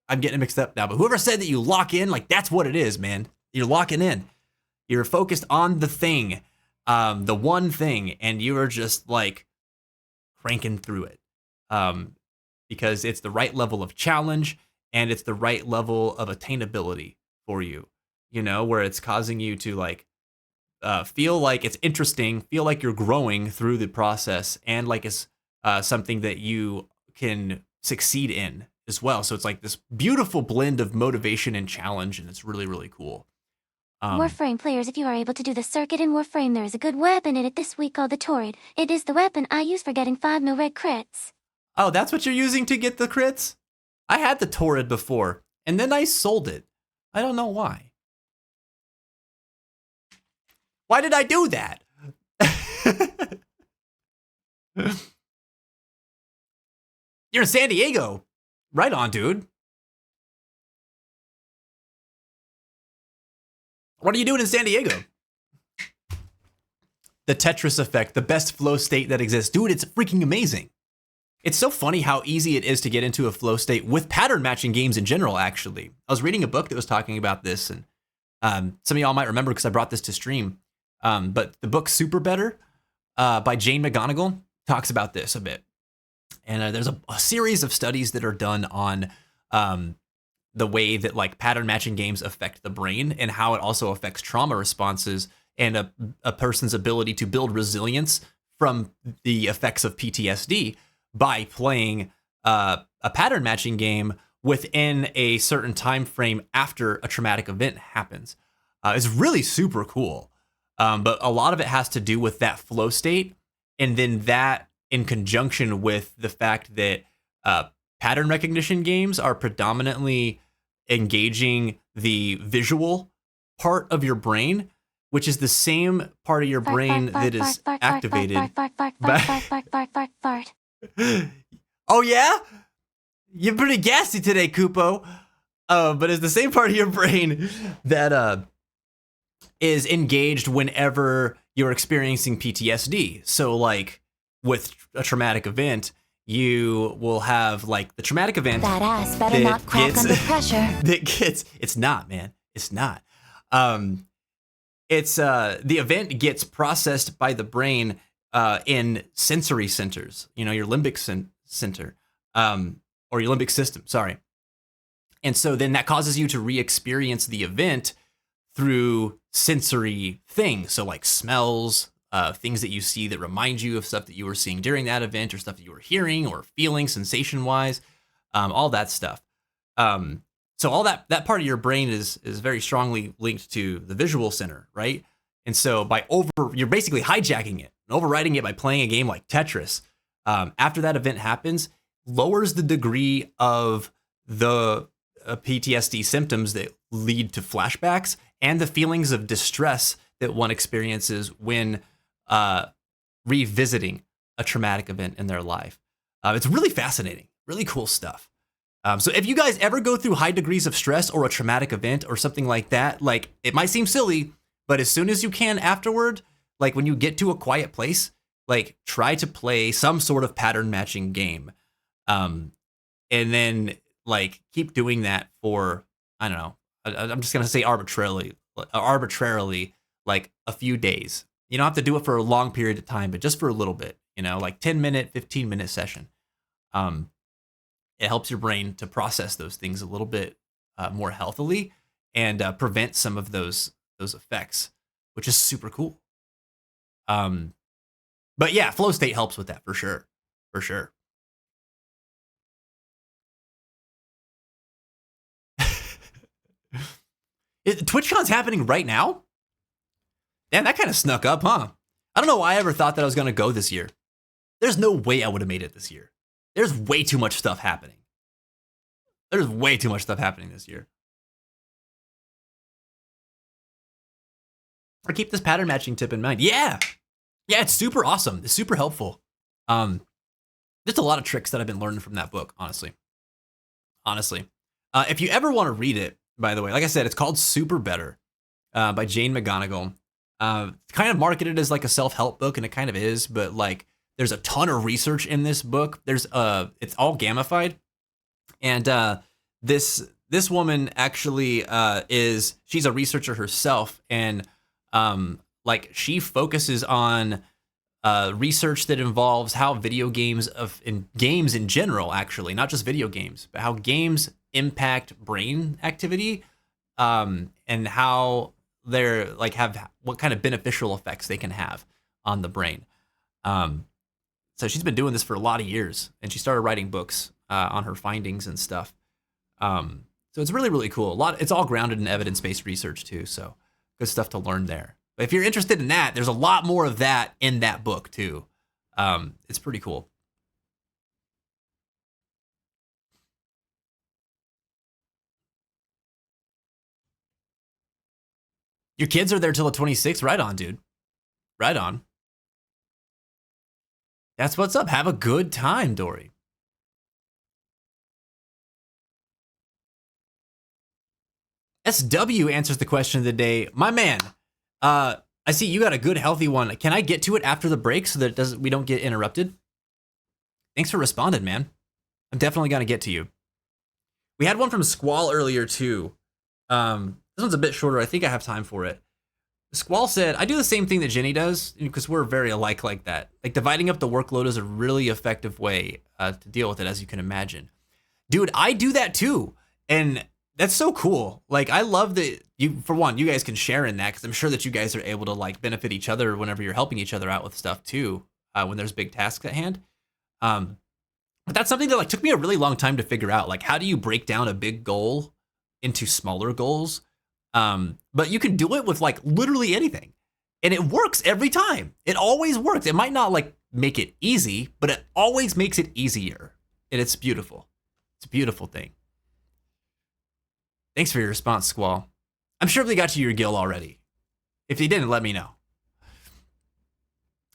I'm getting mixed up now, but whoever said that you lock in, like that's what it is, man. You're locking in. You're focused on the thing, the one thing, and you are just like cranking through it because it's the right level of challenge and it's the right level of attainability for you, you know, where it's causing you to like feel like it's interesting, feel like you're growing through the process and like it's something that you can succeed in as well. So it's like this beautiful blend of motivation and challenge, and it's really, really cool. Warframe players, if you are able to do the circuit in Warframe, there is a good weapon in it this week called the Torrid. It is the weapon I use for getting 5 no red crits. Oh, that's what you're using to get the crits? I had the Torrid before, and then I sold it. I don't know why. Why did I do that? You're in San Diego. Right on, dude. What are you doing in San Diego? The Tetris effect, the best flow state that exists. Dude, it's freaking amazing. It's so funny how easy it is to get into a flow state with pattern matching games in general, actually. I was reading a book that was talking about this, and some of y'all might remember because I brought this to stream. But the book Super Better by Jane McGonigal talks about this a bit. And there's a series of studies that are done on the way that like pattern matching games affect the brain and how it also affects trauma responses and a person's ability to build resilience from the effects of PTSD by playing a pattern matching game within a certain time frame after a traumatic event happens. It's really super cool. But a lot of it has to do with that flow state, and then that in conjunction with the fact that pattern recognition games are predominantly engaging the visual part of your brain, which is the same part of your brain that is activated. Oh yeah? You're pretty gassy today, Kupo. But it's the same part of your brain that is engaged whenever you're experiencing PTSD. So like with a traumatic event, you will have like the traumatic event. That ass better not crack under pressure. It's not, man. It's not. It's the event gets processed by the brain in sensory centers, you know, your limbic center, or your limbic system, sorry. And so then that causes you to re-experience the event through sensory things. So like smells, things that you see that remind you of stuff that you were seeing during that event or stuff that you were hearing or feeling sensation-wise, all that stuff. So all that part of your brain is very strongly linked to the visual center, right? And so you're basically hijacking it and overriding it by playing a game like Tetris. After that event happens, lowers the degree of the PTSD symptoms that lead to flashbacks and the feelings of distress that one experiences when revisiting a traumatic event in their life. It's really fascinating, really cool stuff. So if you guys ever go through high degrees of stress or a traumatic event or something like that, like it might seem silly, but as soon as you can afterward, like when you get to a quiet place, like try to play some sort of pattern matching game. And then like keep doing that for, I don't know, I'm just going to say arbitrarily like a few days. You don't have to do it for a long period of time, but just for a little bit, you know, like 10-minute, 15-minute session. It helps your brain to process those things a little bit more healthily and prevent some of those effects, which is super cool. But yeah, flow state helps with that for sure. For sure. TwitchCon's happening right now? Damn, that kind of snuck up, huh? I don't know why I ever thought that I was going to go this year. There's no way I would have made it this year. There's way too much stuff happening. There's way too much stuff happening this year. Or keep this pattern matching tip in mind. Yeah. Yeah, it's super awesome. It's super helpful. There's a lot of tricks that I've been learning from that book, honestly. If you ever want to read it, by the way, like I said, it's called Super Better by Jane McGonigal. Kind of marketed as like a self-help book, and it kind of is, but like there's a ton of research in this book. It's all gamified. And this woman actually she's a researcher herself, and like she focuses on research that involves how video games games in general, actually, not just video games, but how games impact brain activity, and how they're like have what kind of beneficial effects they can have on the brain. So she's been doing this for a lot of years, and she started writing books on her findings and stuff. So it's really, really cool. It's all grounded in evidence-based research too. So good stuff to learn there. But if you're interested in that, there's a lot more of that in that book too. It's pretty cool. Your kids are there till the 26th. Right on, dude. Right on. That's what's up. Have a good time, Dory. SW answers the question of the day. My man, I see you got a good, healthy one. Can I get to it after the break so that we don't get interrupted? Thanks for responding, man. I'm definitely going to get to you. We had one from Squall earlier, too. This one's a bit shorter. I think I have time for it. Squall said, I do the same thing that Jenny does, because we're very alike like that. Like, dividing up the workload is a really effective way to deal with it, as you can imagine. Dude, I do that, too. And that's so cool. Like, I love that you guys can share in that, because I'm sure that you guys are able to like benefit each other whenever you're helping each other out with stuff too, when there's big tasks at hand. But that's something that like took me a really long time to figure out. Like, how do you break down a big goal into smaller goals? But you can do it with like literally anything, and it works every time. It always works. It might not like make it easy, but it always makes it easier, and it's beautiful. It's a beautiful thing. Thanks for your response, Squall. I'm sure they got you your gill already. If they didn't, let me know.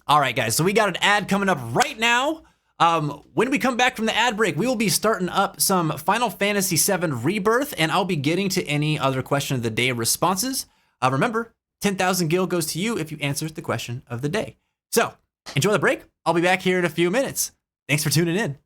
All right, guys, so we got an ad coming up right now. When we come back from the ad break, we will be starting up some Final Fantasy VII Rebirth, and I'll be getting to any other question of the day responses. Remember, 10,000 gil goes to you if you answer the question of the day. So, enjoy the break. I'll be back here in a few minutes. Thanks for tuning in.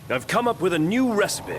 I've come up with a new recipe.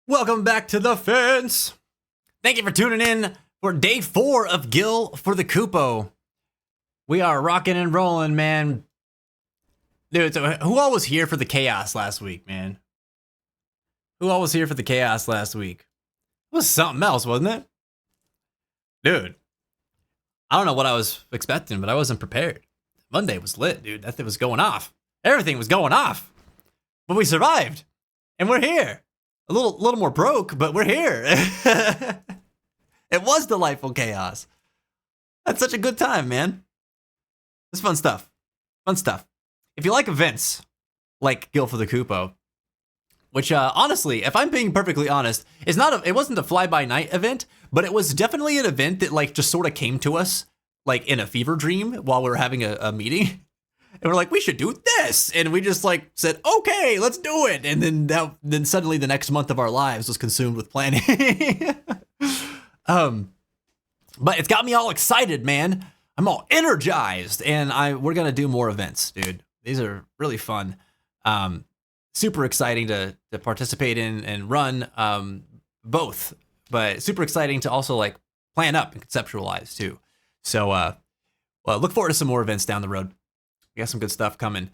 Welcome back to the fence. Thank you for tuning in for day 4 of Gil for the Kupo. We are rocking and rolling, man. Dude, so who all was here for the chaos last week, man? Who all was here for the chaos last week? It was something else, wasn't it? Dude, I don't know what I was expecting, but I wasn't prepared. Monday was lit, dude. That thing was going off. Everything was going off. But we survived. And we're here. A little more broke, but we're here. It was delightful chaos. That's such a good time, man. It's fun stuff. Fun stuff. If you like events like Gil for the Kupo, which honestly, if I'm being perfectly honest, it wasn't a fly-by-night event, but it was definitely an event that like just sort of came to us like in a fever dream while we were having a meeting. And we're like, we should do this. And we just like said, okay, let's do it. And then suddenly the next month of our lives was consumed with planning. But it's got me all excited, man. I'm all energized, and we're going to do more events, dude. These are really fun. Super exciting to participate in and run both, but super exciting to also like plan up and conceptualize too. So well, look forward to some more events down the road. We got some good stuff coming.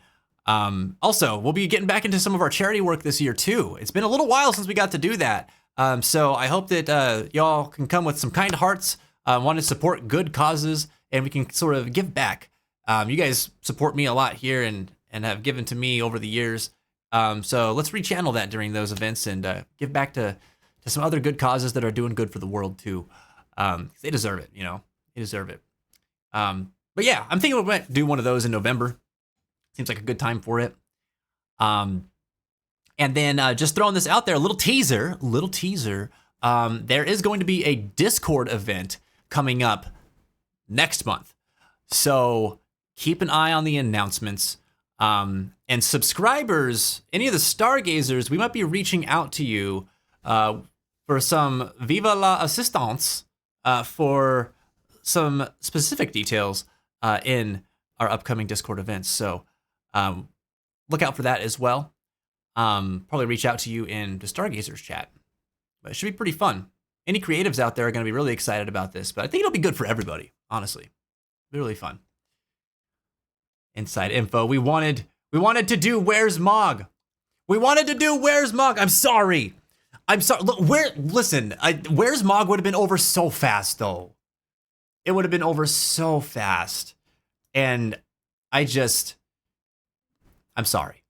Also, we'll be getting back into some of our charity work this year too. It's been a little while since we got to do that. So I hope that y'all can come with some kind hearts, want to support good causes, and we can sort of give back. You guys support me a lot here and have given to me over the years. So let's rechannel that during those events and give back to some other good causes that are doing good for the world too. They deserve it, you know. They deserve it. But yeah, I'm thinking we might do one of those in November. Seems like a good time for it. And then just throwing this out there, a little teaser. There is going to be a Discord event coming up next month. So keep an eye on the announcements. And subscribers, any of the Stargazers, we might be reaching out to you for some Viva la Assistance for some specific details in our upcoming Discord events. So look out for that as well. Probably reach out to you in the Stargazers chat. But it should be pretty fun. Any creatives out there are going to be really excited about this, but I think it'll be good for everybody, honestly. It'll be really fun. Inside info. We wanted to do Where's Mog? I'm sorry. Look, listen, Where's Mog would have been over so fast though. It would have been over so fast. And I'm sorry.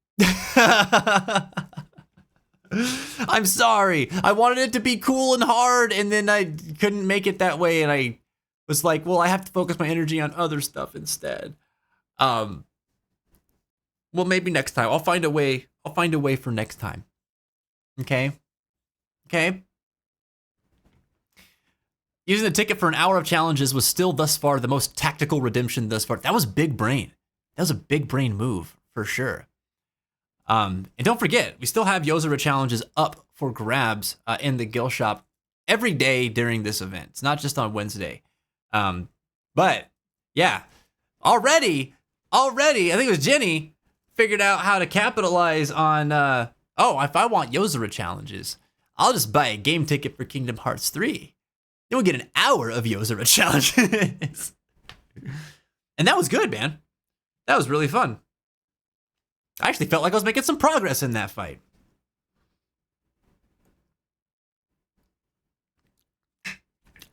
I'm sorry. I wanted it to be cool and hard, and then I couldn't make it that way, and I was like, well, I have to focus my energy on other stuff instead. Well, maybe next time. I'll find a way for next time. Okay? Using the ticket for an hour of challenges was still thus far the most tactical redemption thus far. That was big brain. That was a big brain move for sure. And don't forget, we still have Yozora challenges up for grabs in the Gil shop every day during this event. It's not just on Wednesday. But yeah, already, I think it was Jenny figured out how to capitalize on, if I want Yozora challenges, I'll just buy a game ticket for Kingdom Hearts 3. Then we'll get an hour of Yozora challenges. And that was good, man. That was really fun. I actually felt like I was making some progress in that fight.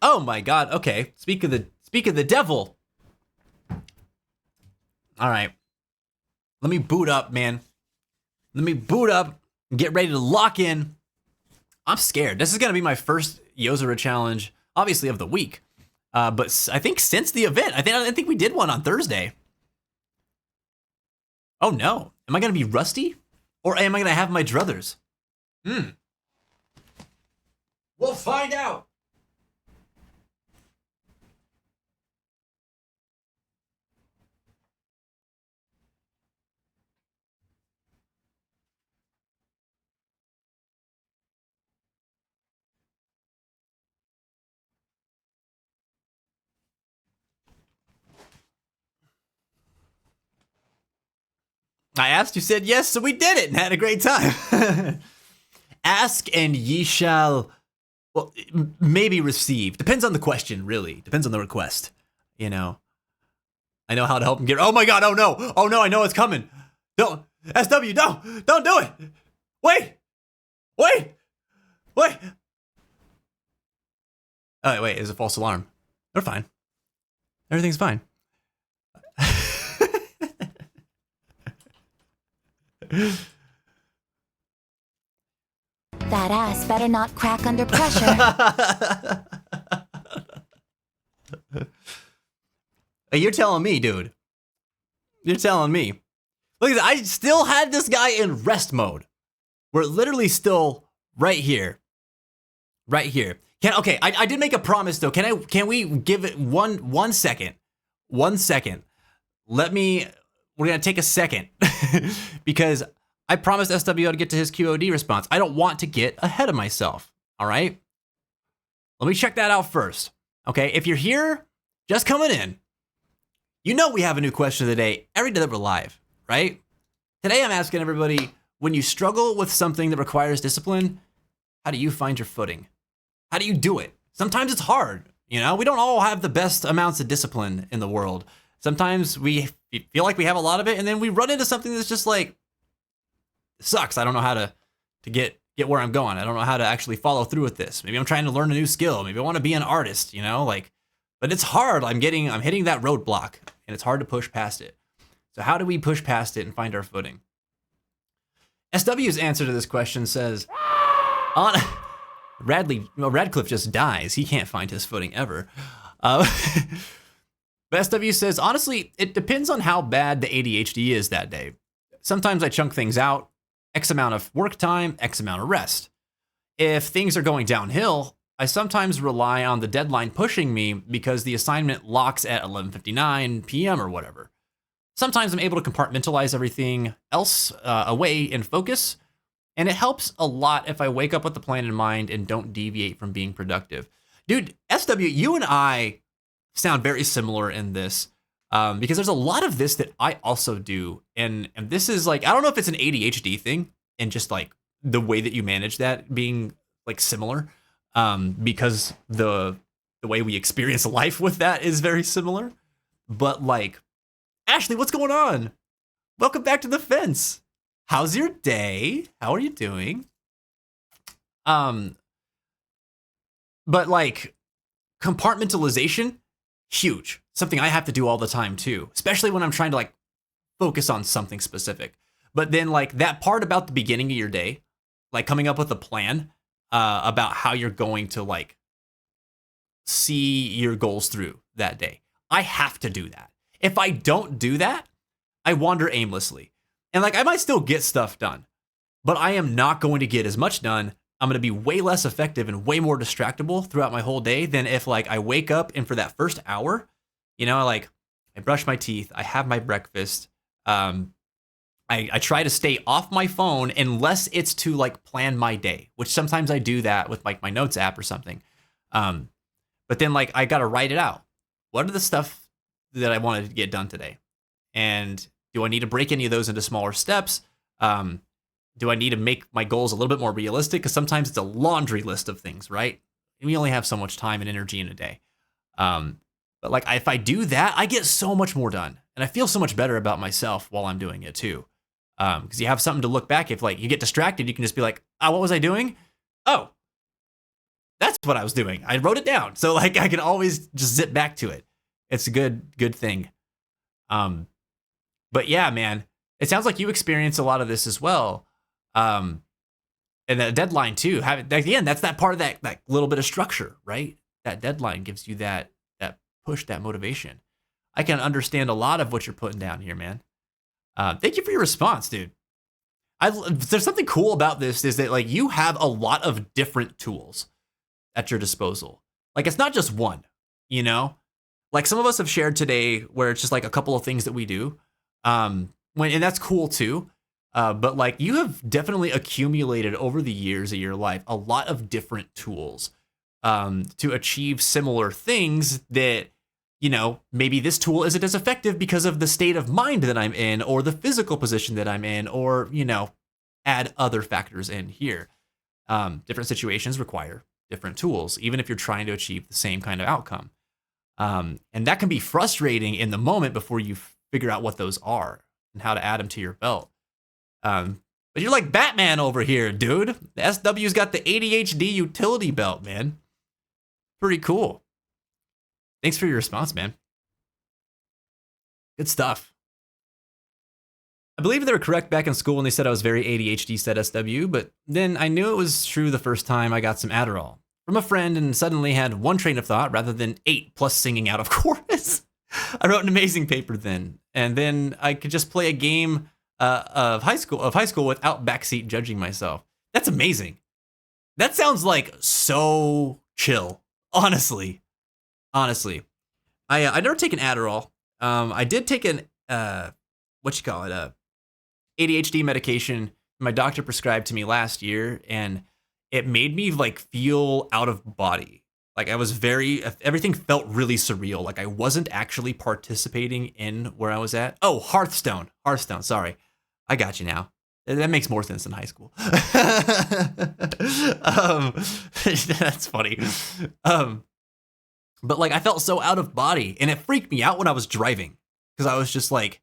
Oh my god, okay. Speak of the devil. Alright. Let me boot up, man. Let me boot up and get ready to lock in. I'm scared. This is gonna be my first Yozora challenge, obviously of the week. But I think since the event, I think we did one on Thursday. Oh no. Am I gonna be rusty? Or am I gonna have my druthers? We'll find out. I asked, you said yes, so we did it and had a great time. Ask and ye shall, well, maybe receive. Depends on the question, really. Depends on the request, you know. I know how to help him get, oh my god, oh no, I know it's coming. Don't, SW, don't do it. Wait. Oh, wait, it's a false alarm. They're fine. Everything's fine. That ass better not crack under pressure. You're telling me, dude. You're telling me. Look at that. I still had this guy in rest mode. We're literally still right here. Right here. Okay, I did make a promise though. Can we give it one second? 1 second. We're gonna take a second because I promised SWO to get to his QOD response. I don't want to get ahead of myself. All right. Let me check that out first. Okay. If you're here, just coming in, you know we have a new question of the day every day that we're live, right? Today I'm asking everybody, when you struggle with something that requires discipline, how do you find your footing? How do you do it? Sometimes it's hard. You know, we don't all have the best amounts of discipline in the world. Sometimes we feel like we have a lot of it, and then we run into something that's just like, sucks. I don't know how to get where I'm going. I don't know how to actually follow through with this. Maybe I'm trying to learn a new skill. Maybe I want to be an artist, you know, like, but it's hard. I'm hitting that roadblock and it's hard to push past it. So how do we push past it and find our footing? SW's answer to this question says, Radcliffe just dies. He can't find his footing ever. But SW says, honestly, it depends on how bad the ADHD is that day. Sometimes I chunk things out, X amount of work time, X amount of rest. If things are going downhill, I sometimes rely on the deadline pushing me because the assignment locks at 11:59 p.m. or whatever. Sometimes I'm able to compartmentalize everything else away and focus, and it helps a lot if I wake up with the plan in mind and don't deviate from being productive. Dude, SW, you and I sound very similar in this. Because there's a lot of this that I also do. And this is like, I don't know if it's an ADHD thing and just like the way that you manage that being like similar. Because the way we experience life with that is very similar. But like, Ashley, what's going on? Welcome back to the fence. How's your day? How are you doing? But like compartmentalization, huge. Something I have to do all the time too, especially when I'm trying to like focus on something specific. But then like that part about the beginning of your day, like coming up with a plan about how you're going to like see your goals through that day. I have to do that. If I don't do that, I wander aimlessly. And like I might still get stuff done, but I am not going to get as much done. I'm going to be way less effective and way more distractible throughout my whole day than if like I wake up and for that first hour, you know, like I brush my teeth, I have my breakfast. I try to stay off my phone unless it's to like plan my day, which sometimes I do that with like my notes app or something. But then like I got to write it out. What are the stuff that I wanted to get done today? And do I need to break any of those into smaller steps? do I need to make my goals a little bit more realistic? Because sometimes it's a laundry list of things, right? We only have so much time and energy in a day. But like if I do that, I get so much more done, and I feel so much better about myself while I'm doing it too. Because you have something to look back. If like you get distracted, you can just be like, "Oh, what was I doing? Oh, that's what I was doing. I wrote it down." So like I can always just zip back to it. It's a good thing. But yeah, man, it sounds like you experience a lot of this as well. And the deadline too. Again, that's that part of that little bit of structure, right? That deadline gives you that push, that motivation. I can understand a lot of what you're putting down here, man. Thank you for your response, dude. There's something cool about this is that like you have a lot of different tools at your disposal. Like it's not just one, you know? Like some of us have shared today where it's just like a couple of things that we do. And that's cool too. But like you have definitely accumulated over the years of your life a lot of different tools to achieve similar things that, you know, maybe this tool isn't as effective because of the state of mind that I'm in or the physical position that I'm in, or, you know, add other factors in here. Different situations require different tools, even if you're trying to achieve the same kind of outcome. And that can be frustrating in the moment before you figure out what those are and how to add them to your belt. But you're like Batman over here, dude. The SW's got the ADHD utility belt, man. Pretty cool. Thanks for your response, man. Good stuff. I believe they were correct back in school when they said I was very ADHD, said SW, but then I knew it was true the first time I got some Adderall from a friend and suddenly had one train of thought rather than 8 plus singing out of chorus. I wrote an amazing paper then, and then I could just play a game of high school without backseat judging myself. That's amazing. That sounds like so chill, honestly. I never taken Adderall. I did take an ADHD medication my doctor prescribed to me last year, and it made me like feel out of body. Like everything felt really surreal. Like I wasn't actually participating in where I was at. Oh, Hearthstone. Sorry, I got you now. That makes more sense than high school. That's funny. But like I felt so out of body, and it freaked me out when I was driving because I was just like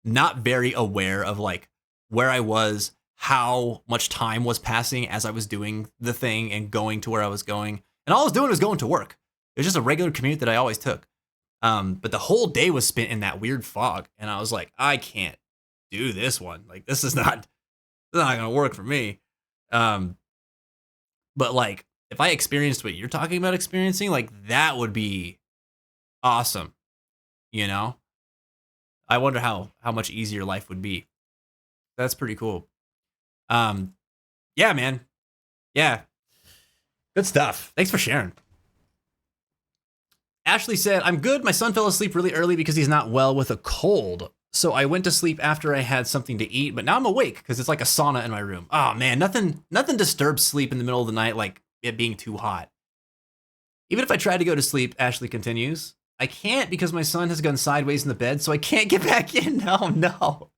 not very aware of like where I was, how much time was passing as I was doing the thing and going to where I was going. And all I was doing was going to work. It was just a regular commute that I always took. But the whole day was spent in that weird fog, and I was like, I can't do this one. Like this is not gonna work for me. But like if I experienced what you're talking about experiencing, like that would be awesome. You know? I wonder how much easier life would be. That's pretty cool. Yeah, man. Yeah. Good stuff. Thanks for sharing. Ashley said, I'm good. My son fell asleep really early because he's not well with a cold. So I went to sleep after I had something to eat, but now I'm awake because it's like a sauna in my room. Oh man, nothing disturbs sleep in the middle of the night like it being too hot. Even if I try to go to sleep, Ashley continues, I can't because my son has gone sideways in the bed, so I can't get back in. Oh no.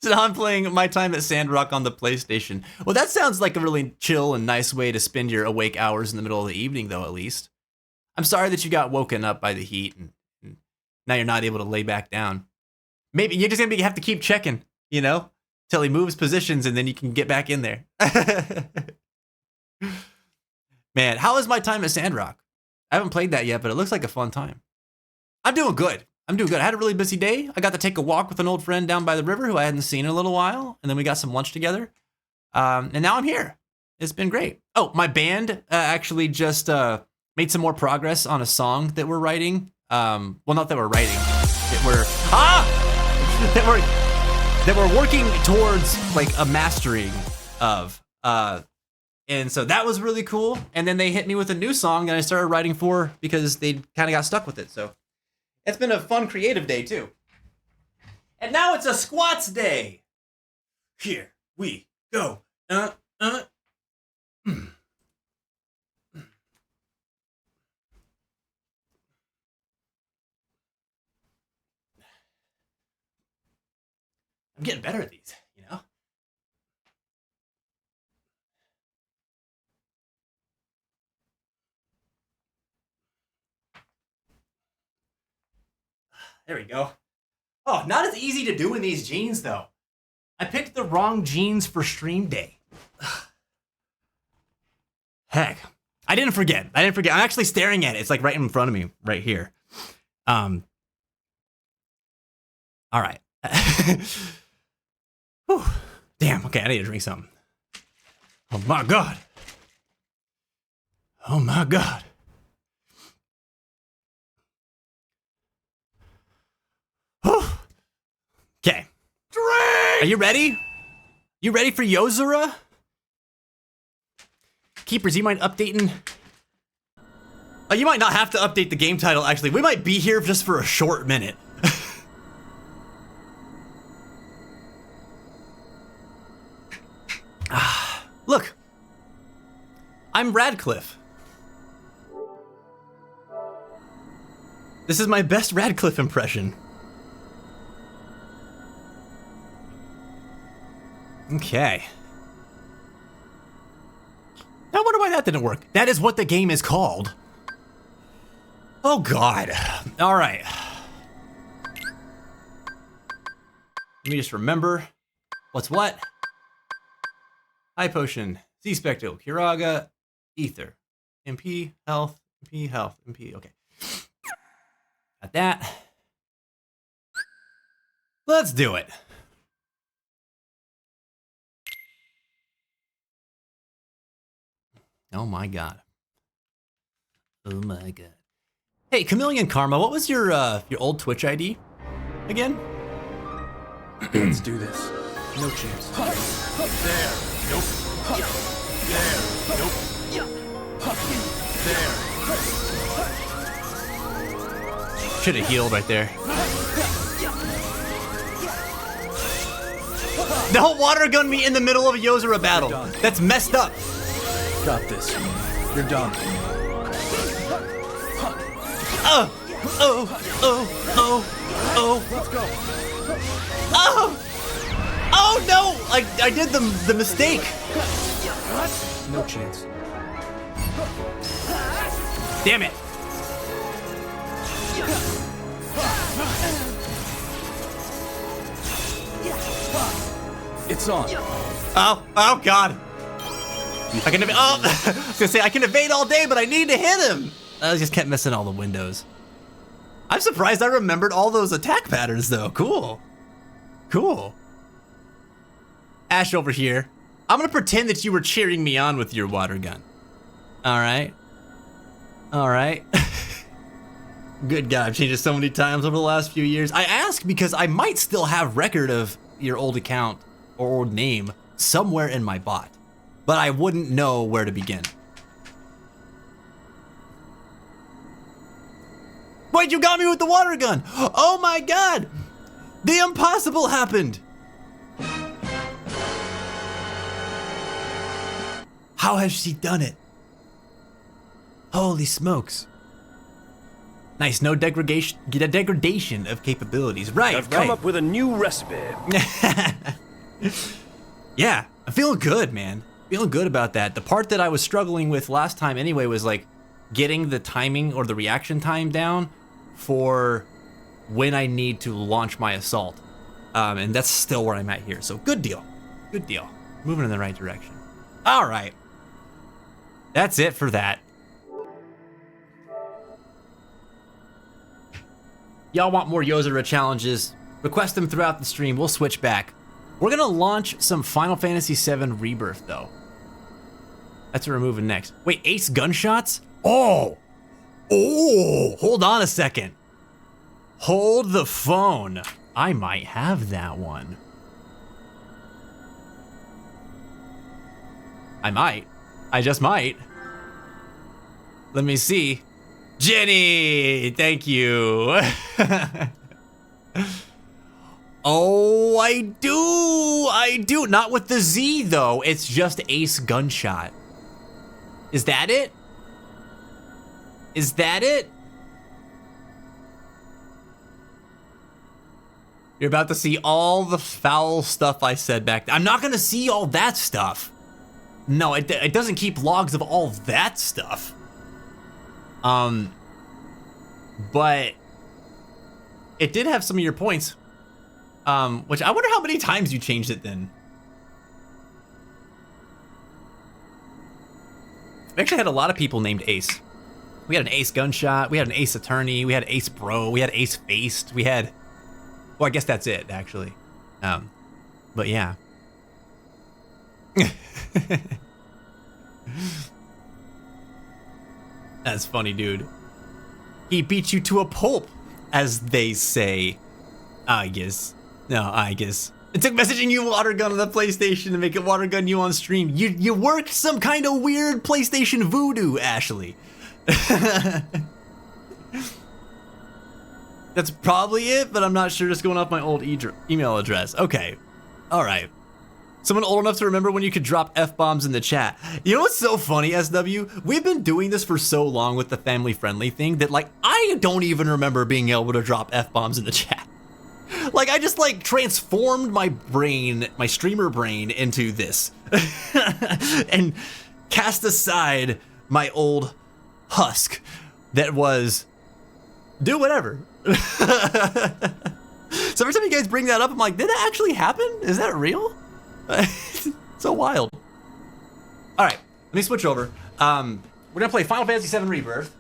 So now I'm playing My Time at Sandrock on the PlayStation. Well, that sounds like a really chill and nice way to spend your awake hours in the middle of the evening, though, at least. I'm sorry that you got woken up by the heat and now you're not able to lay back down. Maybe you're just going to have to keep checking, you know, till he moves positions and then you can get back in there. Man, how is My Time at Sandrock? I haven't played that yet, but it looks like a fun time. I'm doing good. I had a really busy day. I got to take a walk with an old friend down by the river who I hadn't seen in a little while, and then we got some lunch together. And now I'm here. It's been great. Oh, my band actually just made some more progress on a song that we're writing. Well, not that we're writing. That we're working towards like a mastering of. And so that was really cool. And then they hit me with a new song that I started writing for because they kind of got stuck with it. So it's been a fun creative day too. And now it's a squats day. Here we go. I'm getting better at these, you know? There we go. Oh, not as easy to do in these jeans, though. I picked the wrong jeans for stream day. Heck. I didn't forget. I'm actually staring at it. It's like right in front of me, right here. All right. Whew. Damn, okay, I need to drink something. Oh my God. Oh my God. Okay. Are you ready? You ready for Yozora? Keepers, you mind updating? You might not have to update the game title, actually. We might be here just for a short minute. Look. I'm Radcliffe. This is my best Radcliffe impression. Okay. I wonder why that didn't work. That is what the game is called. Oh God. All right. Let me just remember what's what. High Potion, Z Spectacle, Kiraga, Ether, MP, Health, MP. Okay. Got that. Let's do it. Oh my God. Oh my God. Hey, Chameleon Karma, what was your old Twitch ID again? Let's do this. No chance. There. Nope. There. Nope. There. Should have healed right there. Don't water gun me in the middle of a Yozora battle. That's messed up. Got this. You're done. Oh. Let's go. Oh no! I did the mistake. No chance. Damn it. It's on. Oh God. I can I was gonna say I can evade all day, but I need to hit him. I just kept missing all the windows. I'm surprised I remembered all those attack patterns though. Cool. Ash over here. I'm gonna pretend that you were cheering me on with your water gun. All right. Good God, I've changed it so many times over the last few years. I ask because I might still have record of your old account or old name somewhere in my bot, but I wouldn't know where to begin. Wait, you got me with the water gun! Oh my God! The impossible happened! How has she done it? Holy smokes. Nice, no degradation of capabilities. Right, I've come up with a new recipe. Yeah, I'm feeling good, man. Feeling good about that. The part that I was struggling with last time anyway was like getting the timing or the reaction time down for when I need to launch my assault. And that's still where I'm at here. So good deal. Moving in the right direction. All right. That's it for that. Y'all want more Yozora challenges? Request them throughout the stream. We'll switch back. We're gonna launch some Final Fantasy VII Rebirth though. That's what we're moving next. Wait, Ace Gunshots? Oh, hold on a second. Hold the phone. I might have that one. I might. I just might. Let me see. Jenny, thank you. Oh, I do. Not with the Z though. It's just Ace Gunshot. Is that it? You're about to see all the foul stuff I said back then. I'm not gonna see all that stuff. No, it doesn't keep logs of all that stuff. But it did have some of your points. Which I wonder how many times you changed it then. We actually had a lot of people named Ace. We had an Ace Gunshot, we had an Ace Attorney, we had Ace Bro, we had Ace Faced, we had... Well, I guess that's it, actually. But yeah. That's funny, dude. He beat you to a pulp, as they say. I guess. No, I guess. It took messaging you water gun on the PlayStation to make it water gun you on stream. You worked some kind of weird PlayStation voodoo, Ashley. That's probably it, but I'm not sure. Just going off my old email address. Okay. All right. Someone old enough to remember when you could drop F-bombs in the chat. You know what's so funny, SW? We've been doing this for so long with the family-friendly thing that, like, I don't even remember being able to drop F-bombs in the chat. Like, I just, like, transformed my brain, my streamer brain, into this. And cast aside my old husk that was, do whatever. So every time you guys bring that up, I'm like, did that actually happen? Is that real? So wild. All right, let me switch over. We're gonna play Final Fantasy VII Rebirth.